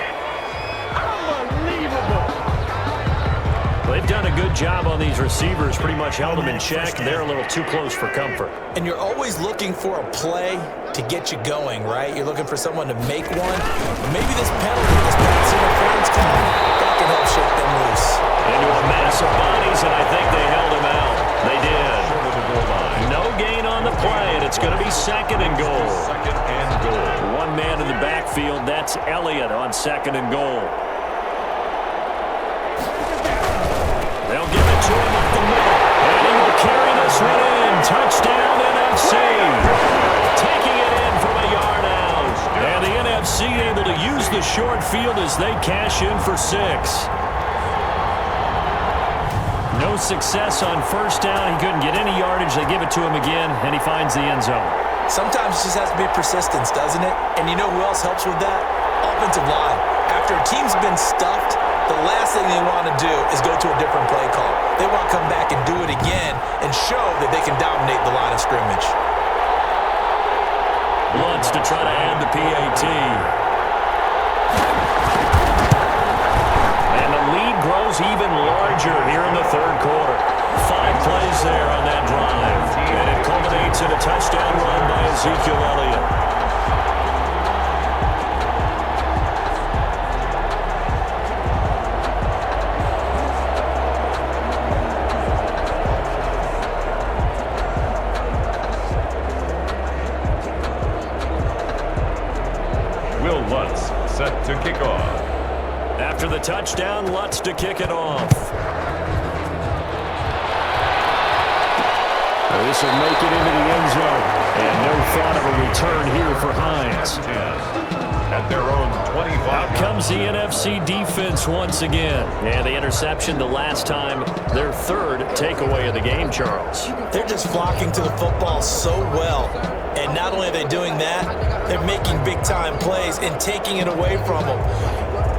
They've done a good job on these receivers, pretty much held them in check. They're a little too close for comfort. And you're always looking for a play to get you going, right? You're looking for someone to make one. But maybe this penalty, this pass interference call, that can help shake them loose. Into a mass of bodies, and I think they held him out. They did. No gain on the play, and it's going to be second and goal. Second and goal. One man in the backfield, that's Elliott on second and goal. They'll give it to him up the middle, and he will carry this one in. Touchdown, NFC. Taking it in from a yard out. And the NFC able to use the short field as they cash in for 6. No success on first down. He couldn't get any yardage. They give it to him again, and he finds the end zone. Sometimes it just has to be persistence, doesn't it? And you know who else helps with that? Offensive line. After a team's been stuffed, the last thing they want to do is go to a different play call. They want to come back and do it again and show that they can dominate the line of scrimmage. Lutz to try to add the PAT. And the lead grows even larger here in the third quarter. 5 plays there on that drive. And it culminates in a touchdown run by Ezekiel Elliott. Set to kick off. After the touchdown, Lutz to kick it off. This will make it into the end zone. And no thought of a return here for Hines. At their own 25. Out comes the NFC defense once again. And the interception the last time, their third takeaway of the game, Charles. They're just flocking to the football so well. And not only are they doing that, they're making big-time plays and taking it away from them.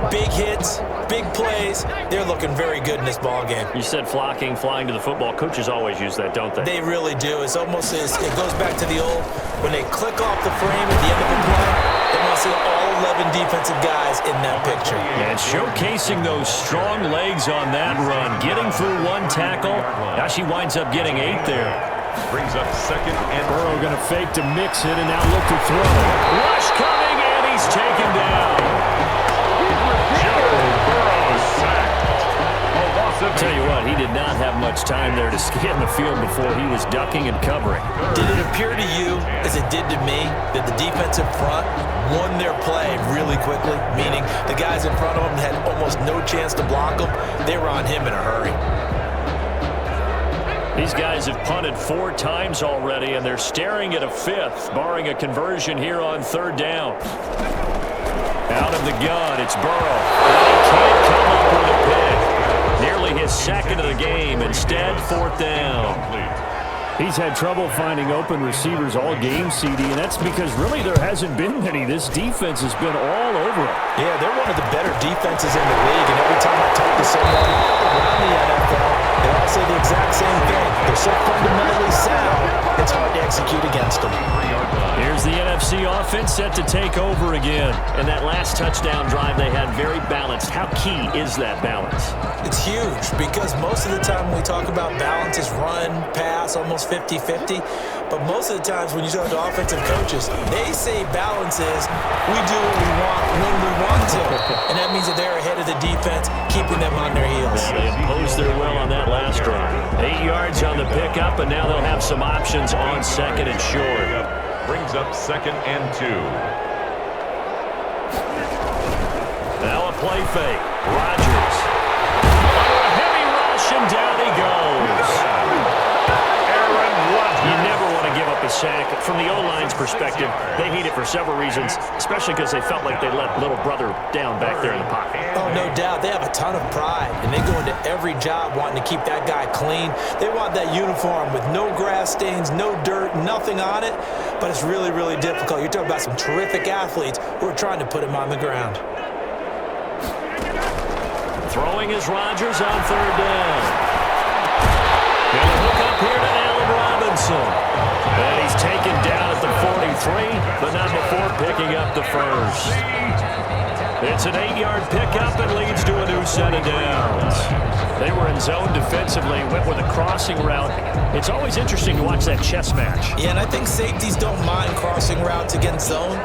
Big hits, big plays. They're looking very good in this ballgame. You said flocking, flying to the football. Coaches always use that, don't they? They really do. It's almost as it goes back to the old, when they click off the frame at the end of the play, they want to see all 11 defensive guys in that picture. And showcasing those strong legs on that run, getting through one tackle. Now she winds up getting 8 there. Brings up second and Burrow going to fake to mix it and now look to throw. Rush coming, and he's taken down. Joe Burrow sacked. Tell you what, he did not have much time there to scan the field before he was ducking and covering. Did it appear to you, as it did to me, that the defensive front won their play really quickly? Meaning the guys in front of them had almost no chance to block them. They were on him in a hurry. These guys have punted 4 times already, and they're staring at a 5th, barring a conversion here on third down. Out of the gun, it's Burrow. And he can't come up with a pick. Nearly his second of the game. Instead, 4th down. He's had trouble finding open receivers all game, CD, and that's because really there hasn't been many. This defense has been all over him. Yeah, they're one of the better defenses in the league, and every time I talk to someone around the NFL, They all say the exact same thing. They're so fundamentally sound, it's hard to execute against them. Here's the NFC offense set to take over again. And that last touchdown drive they had very balanced. How key is that balance? It's huge because most of the time when we talk about balance is run, pass, almost 50-50. But most of the times when you talk to offensive coaches, they say balance is we do what we want when we want to. And that means that they're ahead of the defense, keeping them on their heels. Yeah, they imposed their will on that last drive. 8 yards on the pickup, and now they'll have some options on second and short. Brings up 2nd and 2. Now a play fake. Rodgers. A heavy rush, and down he goes. You never want to give up a sack. From the O-line's perspective, they hate it for several reasons, especially because they felt like they let little brother down back there in the pocket. Oh, no doubt. They have a ton of pride, and they go into every job wanting to keep that guy clean. They want that uniform with no grass stains, no dirt, nothing on it, but it's really, really difficult. You're talking about some terrific athletes who are trying to put him on the ground. Throwing is Rodgers on 3rd down. And a hook up here to Allen Robinson. And he's taken down at the 43, but not before picking up the first. It's an 8-yard pickup and leads to a new set of downs. They were in zone defensively, went with a crossing route. It's always interesting to watch that chess match. Yeah, and I think safeties don't mind crossing routes against zone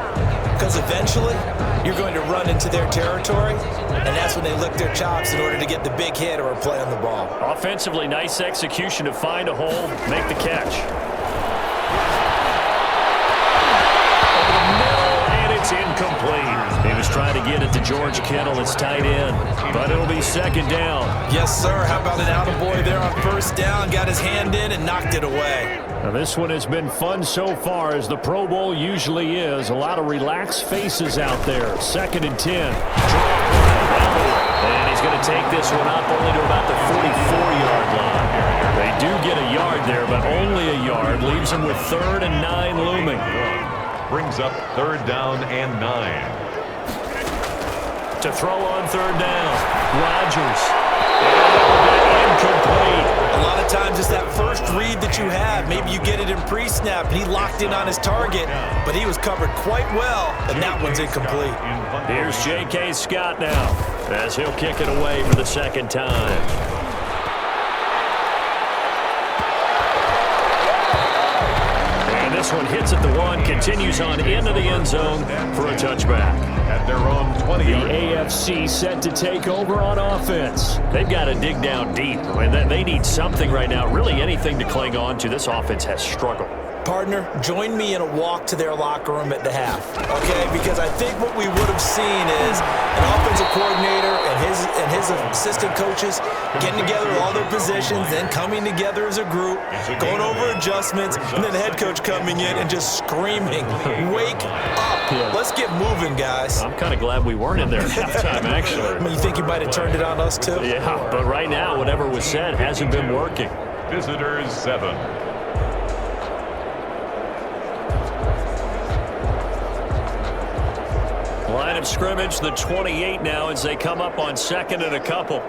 because eventually you're going to run into their territory, and that's when they lick their chops in order to get the big hit or a play on the ball. Offensively, nice execution to find a hole, make the catch. And it's incomplete. He was trying to get it to George Kittle, his tight end, but it'll be 2nd down. Yes, sir. How about an attaboy there on 1st down? Got his hand in and knocked it away. Now this one has been fun so far, as the Pro Bowl usually is. A lot of relaxed faces out there. 2nd and 10. And he's going to take this one up only to about the 44-yard line. They do get a yard there, but only a yard. Leaves them with 3rd and 9 looming. Brings up 3rd down and 9. To throw on 3rd down. Rodgers. Incomplete. A lot of times it's that first read that you have. Maybe you get it in pre-snap, and he locked in on his target, but he was covered quite well, and that one's incomplete. Here's J.K. Scott now, as he'll kick it away for the 2nd time. And this one hits at the 1, continues on into the end zone for a touchback. At their own 20. The AFC set to take over on offense. They've got to dig down deep. I mean, they need something right now, really anything to cling on to. This offense has struggled. Partner, join me in a walk to their locker room at the half, okay? Because I think what we would have seen is an offensive coordinator and his assistant coaches getting together with all their positions, then coming together as a group, going over adjustments, and then the head coach coming in and just screaming, "Wake up! Let's get moving, guys." I'm kind of glad we weren't in there at halftime, actually. I mean, you think he might have turned it on us, too? Yeah, but right now, whatever was said hasn't been working. Visitors 7. Line of scrimmage, the 28 now, as they come up on 2nd and a couple.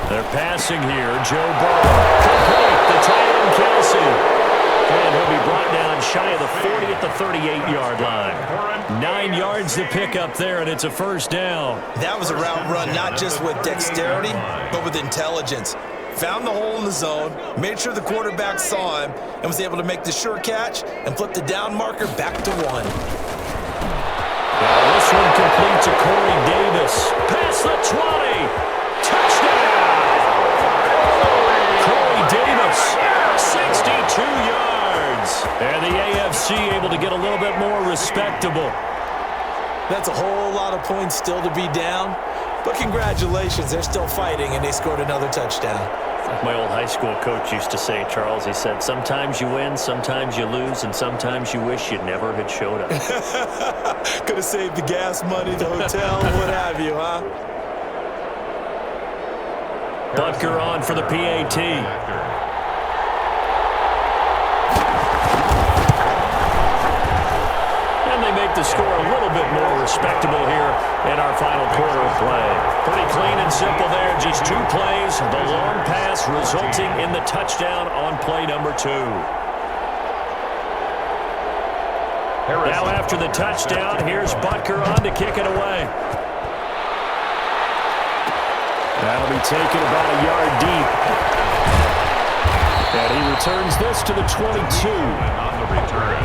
They're passing here. Joe Burrow. Complete. The tight end, Kelsey. And he'll be brought down shy of the 40 at the 38-yard line. 9 yards to pick up there, and it's a 1st down. That was a route run not just with dexterity, but with intelligence. Found the hole in the zone, made sure the quarterback saw him, and was able to make the sure catch and flip the down marker back to 1. Now this one complete to Corey Davis. Past the 20. Touchdown! Corey Davis, 62 yards. And the AFC able to get a little bit more respectable. That's a whole lot of points still to be down. But congratulations, they're still fighting, and they scored another touchdown. Like my old high school coach used to say, Charles, he said, sometimes you win, sometimes you lose, and sometimes you wish you never had showed up. Could have saved the gas money, the hotel, what have you, huh? Butker on for the PAT. And they make the score a little bit more respectable here in our final quarter of play. Pretty clean and simple there. Just 2 plays. The long pass resulting in the touchdown on play number 2. Now after the touchdown, here's Butker on to kick it away. That'll be taken about a yard deep. And he returns this to the 22. On the return,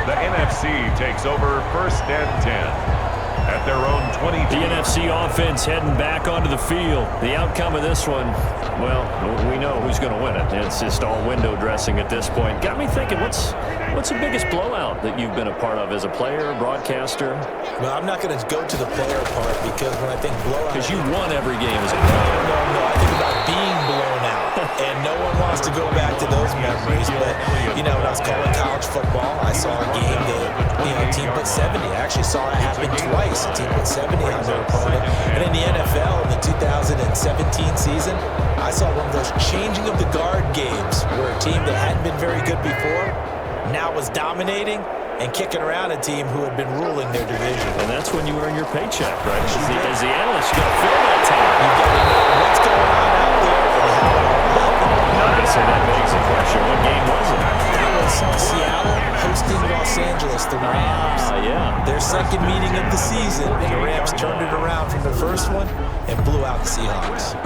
the NFC takes over 1st and 10 at their own 22. The NFC offense heading back onto the field. The outcome of this one, well, we know who's going to win it. It's just all window dressing at this point. Got me thinking, what's the biggest blowout that you've been a part of as a player, broadcaster? Well, I'm not going to go to the player part because when I think blowout... Because you won every game as a player. No. I think about being blown out. And no one wants to go back to those memories. But, you know, when I was calling college football, I saw a game that, you know, a team put 70. I actually saw it happen twice. A team put 70 on their opponent. And in the NFL, in the 2017 season, I saw one of those changing of the guard games where a team that hadn't been very good before now was dominating and kicking around a team who had been ruling their division. And that's when you earn your paycheck, right? As the analyst, you got to fill that time. You got to know what's going on out there and how to welcome. Obviously, that begs the question, what game was it? That was Seattle hosting Los Angeles, the Rams. Yeah. Their second meeting of the season, and the Rams turned it around from the first one and blew out the Seahawks.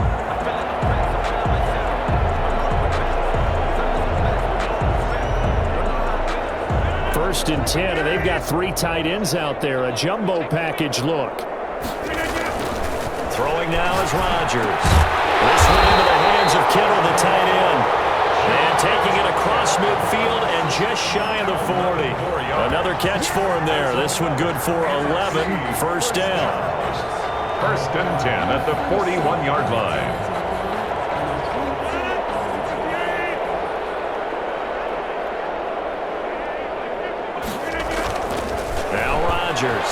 First and 10, and they've got 3 tight ends out there. A jumbo package look. Throwing now is RODGERS. This one into the hands of Kittle, the tight end. And taking it across midfield and just shy of the 40. Another catch for him there. This one good for 11. First down. 1st and 10 at the 41-yard line. RODGERS.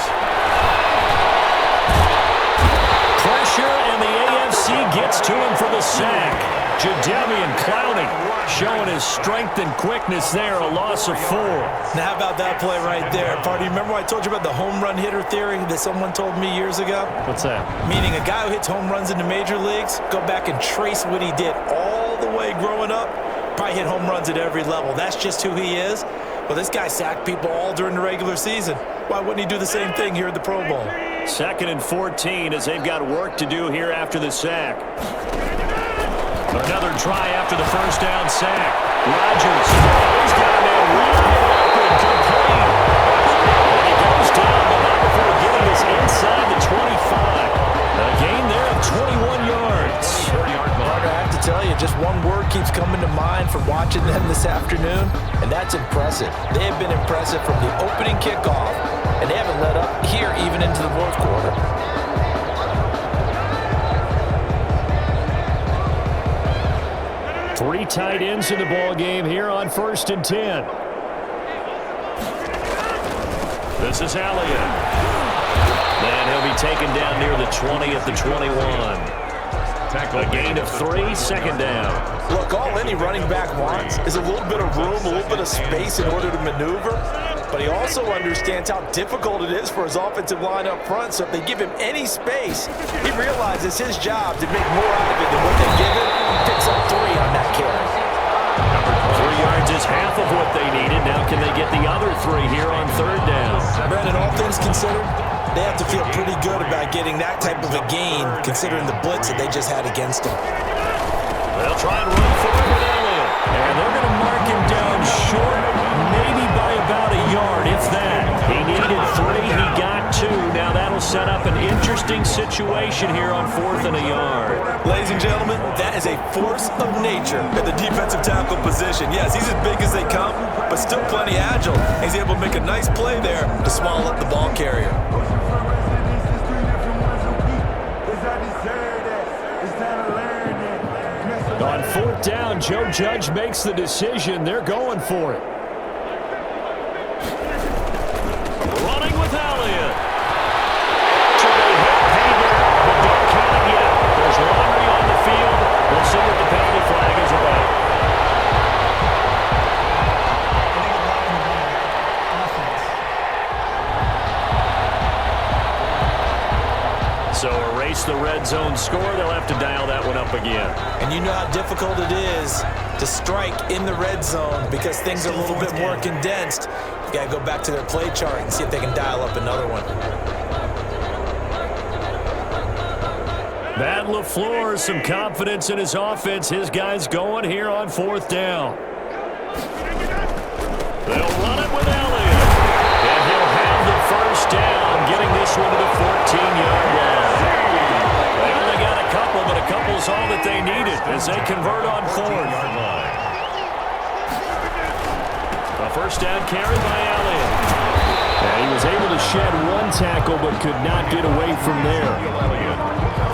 Pressure, and the AFC gets to him for the sack. Jadeveon Clowney showing his strength and quickness there, a loss of 4. Now, how about that play right there? Party, remember I told you about the home run hitter theory that someone told me years ago? What's that? Meaning a guy who hits home runs in the major leagues, go back and trace what he did all the way growing up, probably hit home runs at every level. That's just who he is. Well, this guy sacked people all during the regular season. Why wouldn't he do the same thing here at the Pro Bowl? 2nd and 14 as they've got work to do here after the sack. Another try after the first down sack. RODGERS. He's got a man wide open, complete. And he goes down, but not before getting this inside the 25. A gain there of 21 yards. Carter, I have to tell you, just one word keeps coming to mind from watching them this afternoon, and that's impressive. They have been impressive from the opening kickoff, and they haven't let up here even into the 4th quarter. Three tight ends in the ball game here on 1st and 10. This is ELLIOTT. And he'll be taken down near the 20 at the 21. A gain of 3, second down. Look, all any running back wants is a little bit of room, a little bit of space in order to maneuver. But he also understands how difficult it is for his offensive line up front. So if they give him any space, he realizes his job to make more out of it than what they give him. He picks up 3 on that carry. 3 yards is half of what they needed. Now can they get the other 3 here on 3rd down? Brandon, all things considered, they have to feel pretty good about getting that type of a gain, considering the blitz that they just had against them. They'll try and run forward with ELLIOTT. And they're going to mark him down short, maybe by about a yard, if that. He needed 3, he got 2. Now that'll set up an interesting situation here on 4th and a yard. Ladies and gentlemen, that is a force of nature at the defensive tackle position. Yes, he's as big as they come, but still plenty agile. He's able to make a nice play there to swallow up the ball carrier. On 4th down, Joe Judge makes the decision. They're going for it. Running with ELLIOTT. Trey pay there, but don't count it yet. There's laundry on the field. We'll see what the penalty flag is about. miss the red zone score. They'll have to dial that one up again. And you know how difficult it is to strike in the red zone because things are a little bit more condensed. You got to go back to their play chart and see if they can dial up another one. Matt LaFleur, some confidence in his offense. His guys going here on 4th down. They'll run it with Elliott. And he'll have the first down, getting this one to the 14-yard line. They only got a couple, but a couple's all that they needed as they convert on 4th. A first down carry by Elliott. And he was able to shed one tackle, but could not get away from there.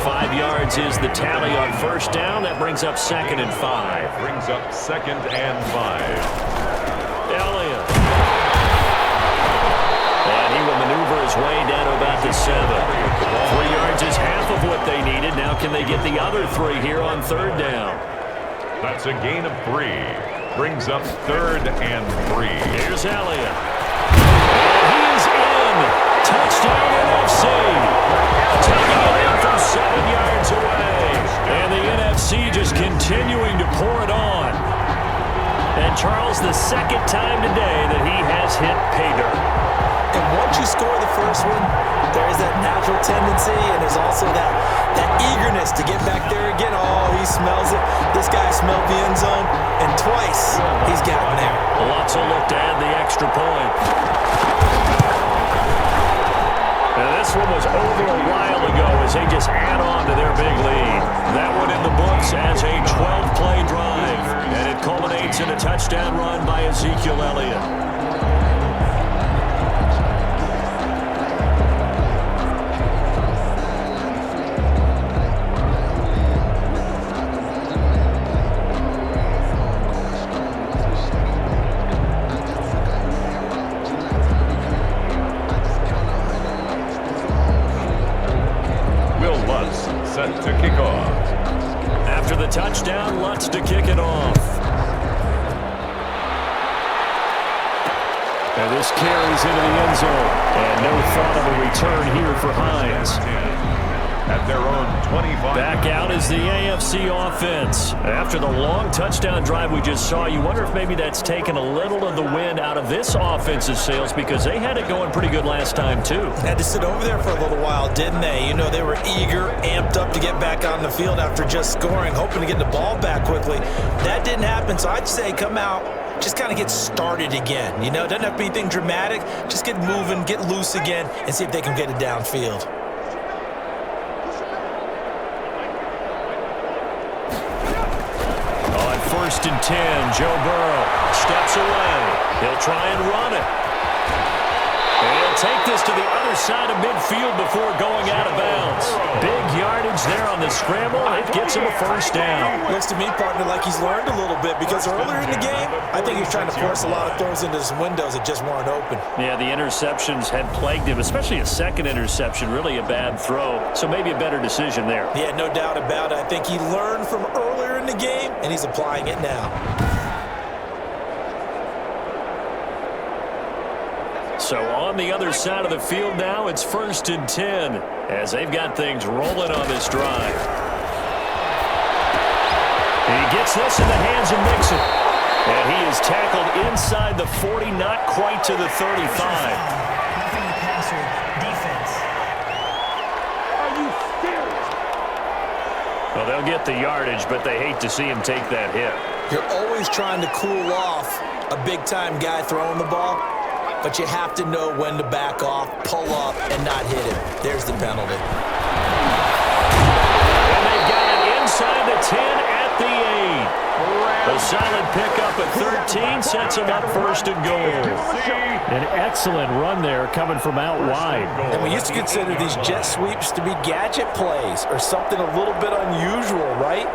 5 yards is the tally on first down. That brings up 2nd and 5. Brings up 2nd and 5. Elliott. And he will maneuver his way down to about the 7. 3 yards is half of what they needed. Now can they get the other 3 here on 3rd down? That's a gain of 3. Brings up 3rd and 3. Here's Elliott. And he is in. Touchdown NFC. Taking it in from 7 yards away. And the NFC just continuing to pour it on. And Charles, the 2nd time today that he has hit pay dirt. And once you score the first one, there is that natural tendency, and there's also that eagerness to get back there again. Oh, he smells it. This guy smelled the end zone, and twice he's gotten there. Lots of look to add the extra point. Now this one was over a while ago as they just add on to their big lead. That one in the books as a 12-play drive, and it culminates in a touchdown run by Ezekiel Elliott. Set to kick off. After the touchdown, Lutz to kick it off. And this carries into the end zone. And no thought of a return here for Hines. At their own 25. Back out is the AFC offense. After the long touchdown drive we just saw, you wonder if maybe that's taken a little of the wind out of this offense's sails because they had it going pretty good last time too. Had to sit over there for a little while, didn't they? You know, they were eager, amped up to get back on the field after just scoring, hoping to get the ball back quickly. That didn't happen, so I'd say come out, just kind of get started again. You know, it doesn't have to be anything dramatic. Just get moving, get loose again, and see if they can get it downfield. First and 10, Joe Burrow steps away. He'll try and run it. And he'll take this to the other side of midfield before going out of bounds. Big yardage there on the scramble. It gets him a first down. Looks to me, partner, like he's learned a little bit because earlier in the game, I think he was trying to force a lot of throws into some windows that just weren't open. Yeah, the interceptions had plagued him, especially a second interception, really a bad throw. So maybe a better decision there. Yeah, no doubt about it. I think he learned from earlier in the game, and he's applying it now. So on the other side of the field now, it's 1st and 10 as they've got things rolling on this drive. He gets this in the hands of Mixon. And he is tackled inside the 40, not quite to the 35. Well, they'll get the yardage, but they hate to see him take that hit. You're always trying to cool off a big-time guy throwing the ball, but you have to know when to back off, pull up, and not hit him. There's the penalty. And they've got it inside the 10 at the 8. A solid pickup at 13 sets him up 1st and goal. An excellent run there coming from out wide. And we used to consider these jet sweeps to be gadget plays or something a little bit unusual, right?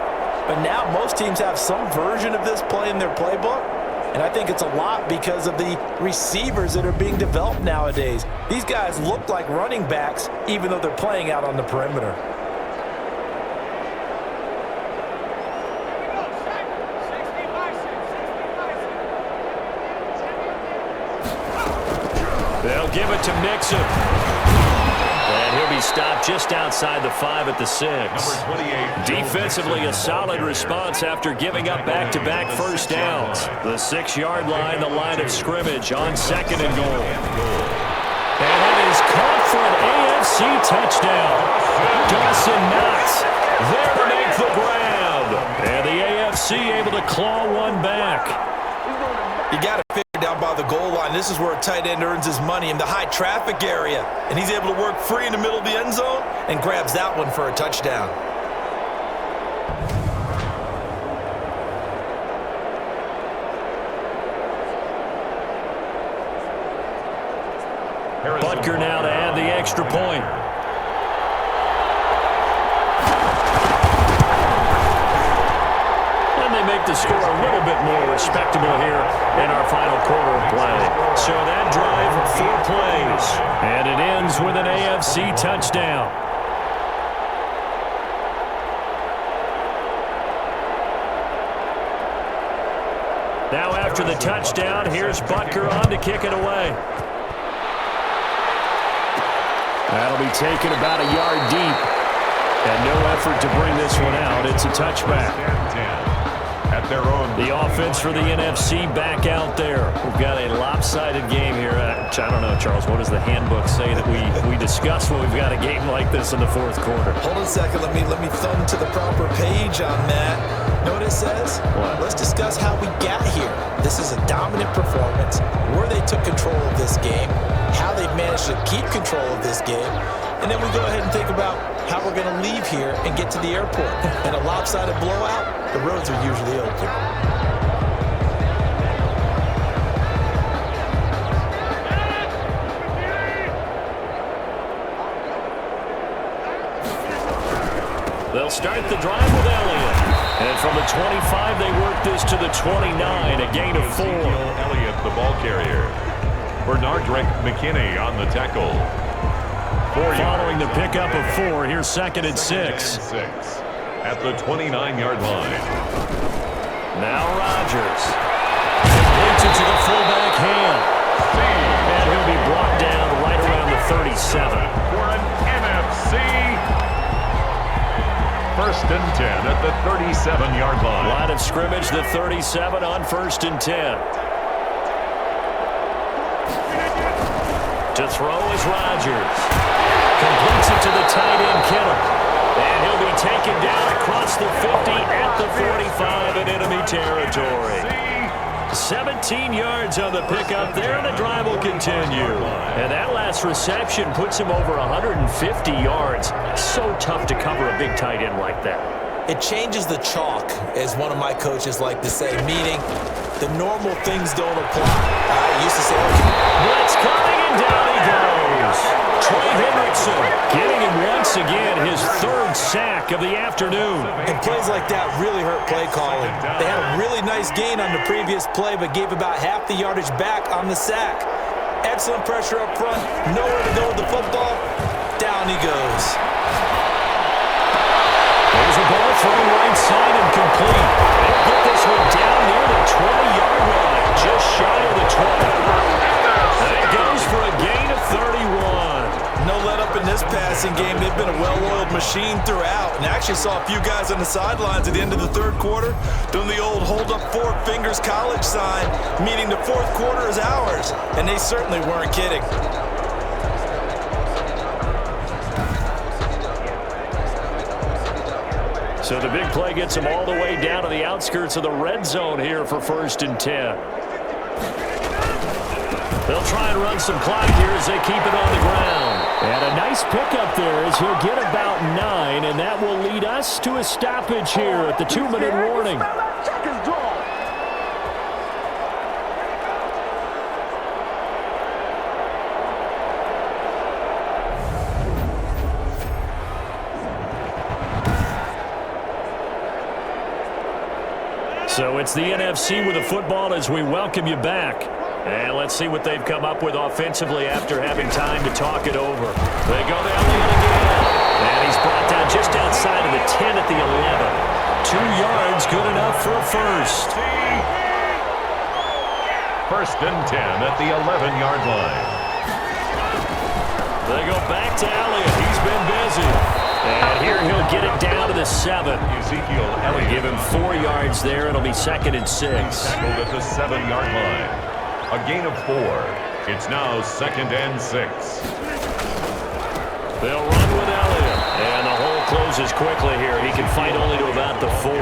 But now most teams have some version of this play in their playbook. And I think it's a lot because of the receivers that are being developed nowadays. These guys look like running backs even though they're playing out on the perimeter. They'll give it to Mixon. And he'll be stopped just outside the 5 at the 6. Defensively, a solid response after giving up back-to-back first downs. The 6-yard line, the line of scrimmage on 2nd and goal. And it is caught for an AFC touchdown. Dawson Knox there to make the grab. And the AFC able to claw one back. You got to figure down by the goal line. This is where a tight end earns his money in the high traffic area. And he's able to work free in the middle of the end zone and grabs that one for a touchdown. Butker now to add the extra point. And they make the score a little bit more respectable here in our final quarter of play. So that drive, 4 plays. And it ends with an AFC touchdown. Now after the touchdown, here's Butker on to kick it away. That'll be taken about a yard deep. And no effort to bring this one out. It's a touchback. At their own. The offense for the NFC back out there. We've got a lopsided game here. I don't know, Charles, what does the handbook say that we discuss when we've got a game like this in the 4th quarter? Hold on a second. Let me thumb to the proper page on that. Know what it says? What? Let's discuss how we got here. This is a dominant performance, where they took control of this game, how they've managed to keep control of this game, and then we go ahead and think about how we're going to leave here and get to the airport. In a lopsided blowout, the roads are usually open. They'll start the drive with Elliott. And from the 25, they work this to the 29, a gain of 4. Elliott, the ball carrier. Bernardrick McKinney on the tackle. Following the pickup of 4, here's 2nd and 6. At the 29-yard line. Now RODGERS. Completes it to the fullback hand. And he'll be brought down right around the 37. For an NFC 1st and 10 at the 37-yard line. Line of scrimmage, the 37 on 1st and 10. To throw is RODGERS. Completes it to the tight end, KITTLE. And he'll be taken down across the 50 at the 45 in enemy territory. 17 yards on the pickup there, and the drive will continue. And that last reception puts him over 150 yards. So tough to cover a big tight end like that. It changes the chalk, as one of my coaches like to say, meaning the normal things don't apply. I used to say, okay, blitz coming, and down he goes. TREY HENDRICKSON getting him once again his 3rd sack of the afternoon. And plays like that really hurt play calling. They had a really nice gain on the previous play, but gave about half the yardage back on the sack. Excellent pressure up front, nowhere to go with the football. Down he goes. There's a ball thrown right side and complete. They'll get this one down near the 20-yard line, just shy of the 20. And it goes for a gain of 31. No let up in this passing game. They've been a well-oiled machine throughout. And I actually saw a few guys on the sidelines at the end of the 3rd quarter doing the old hold up 4 fingers college sign, meaning the 4th quarter is ours. And they certainly weren't kidding. So the big play gets them all the way down to the outskirts of the red zone here for 1st and 10. They'll try and run some clock here as they keep it on the ground. And a nice pickup there as he'll get about 9, and that will lead us to a stoppage here at the 2-minute warning. So it's the NFC with the football as we welcome you back. And let's see what they've come up with offensively after having time to talk it over. They go to Elliott again. And he's brought down just outside of the 10 at the 11. 2 yards, good enough for a first. 1st and 10 at the 11-yard line. They go back to Elliott. He's been busy. And here he'll get it down to the 7. Ezekiel Elliott. Give him 4 yards there. It'll be 2nd and 6. Tackled at the 7-yard line. A gain of 4. It's now 2nd and 6. They'll run with Elliott. And the hole closes quickly here. He can fight only to about the 4.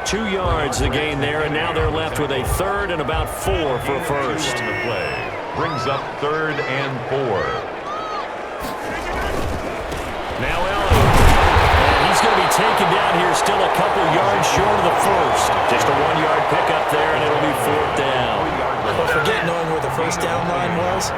2 yards the gain there, and now they're left with a 3rd and about 4 for first. On the play. Brings up 3rd and 4. Now Elliott. And he's going to be taken down here, still a couple yards short of the first. Just a 1-yard pickup there, and it'll be 4th down. Don't forget knowing where the first down line was.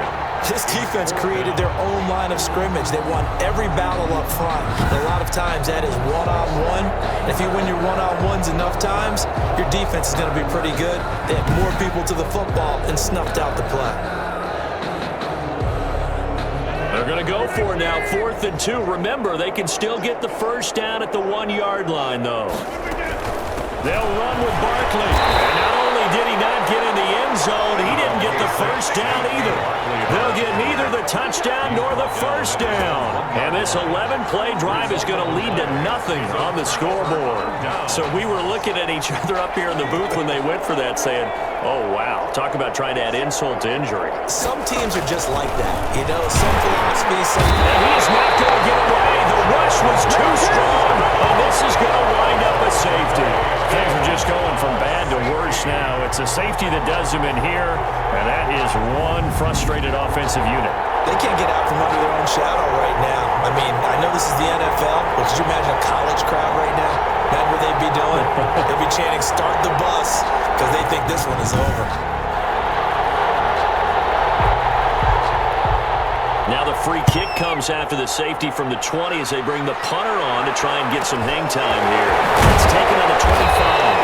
This defense created their own line of scrimmage. They won every battle up front. And a lot of times that is one-on-one. And if you win your one-on-ones enough times, your defense is going to be pretty good. They had more people to the football and snuffed out the play. They're going to go for it now, 4th and 2. Remember, they can still get the first down at the 1-yard line, though. They'll run with Barkley. And not only did he not get in the end zone, he didn't get the first down either. They'll get neither the touchdown nor the first down. And this 11-play drive is going to lead to nothing on the scoreboard. So we were looking at each other up here in the booth when they went for that, saying, oh, wow, talk about trying to add insult to injury. Some teams are just like that. You know, some philosophy, some... And he's not going to get away. The rush was too strong, and this is going to wind up a safety. Things are just going from bad to worse now. It's a safety that does them in here, and that is one frustrated offensive unit. They can't get out from under their own shadow right now. I mean, I know this is the NFL, but could you imagine a college crowd right now? Imagine what they'd be doing. They'd be chanting, start the bus, because they think this one is over. Now the free kick comes after the safety from the 20 as they bring the punter on to try and get some hang time here. It's taken on the 25.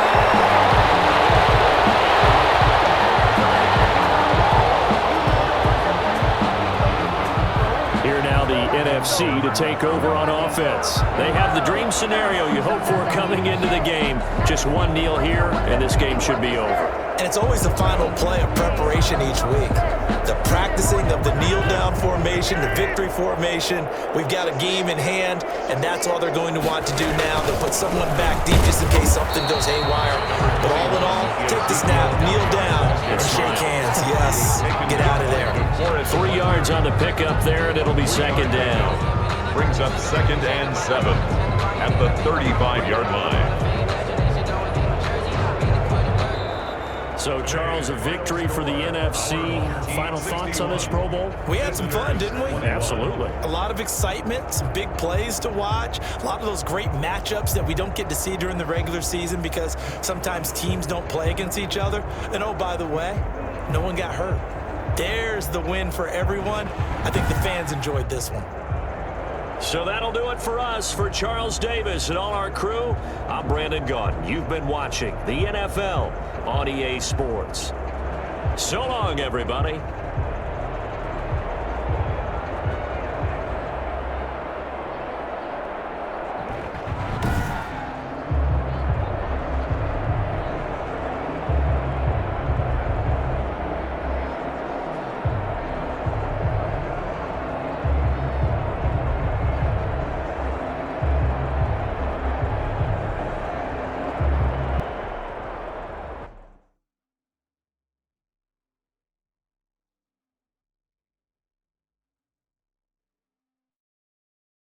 NFC to take over on offense. They have the dream scenario you hope for coming into the game. Just one kneel here, and this game should be over. And it's always the final play of preparation each week. The practicing of the kneel-down formation, the victory formation. We've got a game in hand, and that's all they're going to want to do now. They'll put someone back deep just in case something goes haywire. But all in all, take the snap, kneel down, and shake hands. Yes, get out of there. 3 yards on the pickup there, and it'll be 2nd down. Brings up 2nd and 7 at the 35-yard line. So, Charles, a victory for the NFC. Final thoughts on this Pro Bowl? We had some fun, didn't we? Absolutely. A lot of excitement, some big plays to watch, a lot of those great matchups that we don't get to see during the regular season because sometimes teams don't play against each other. And, oh, by the way, no one got hurt. There's the win for everyone. I think the fans enjoyed this one. So that'll do it for us. For Charles Davis and all our crew, I'm Brandon Gaudin. You've been watching the NFL on EA Sports. So long, everybody.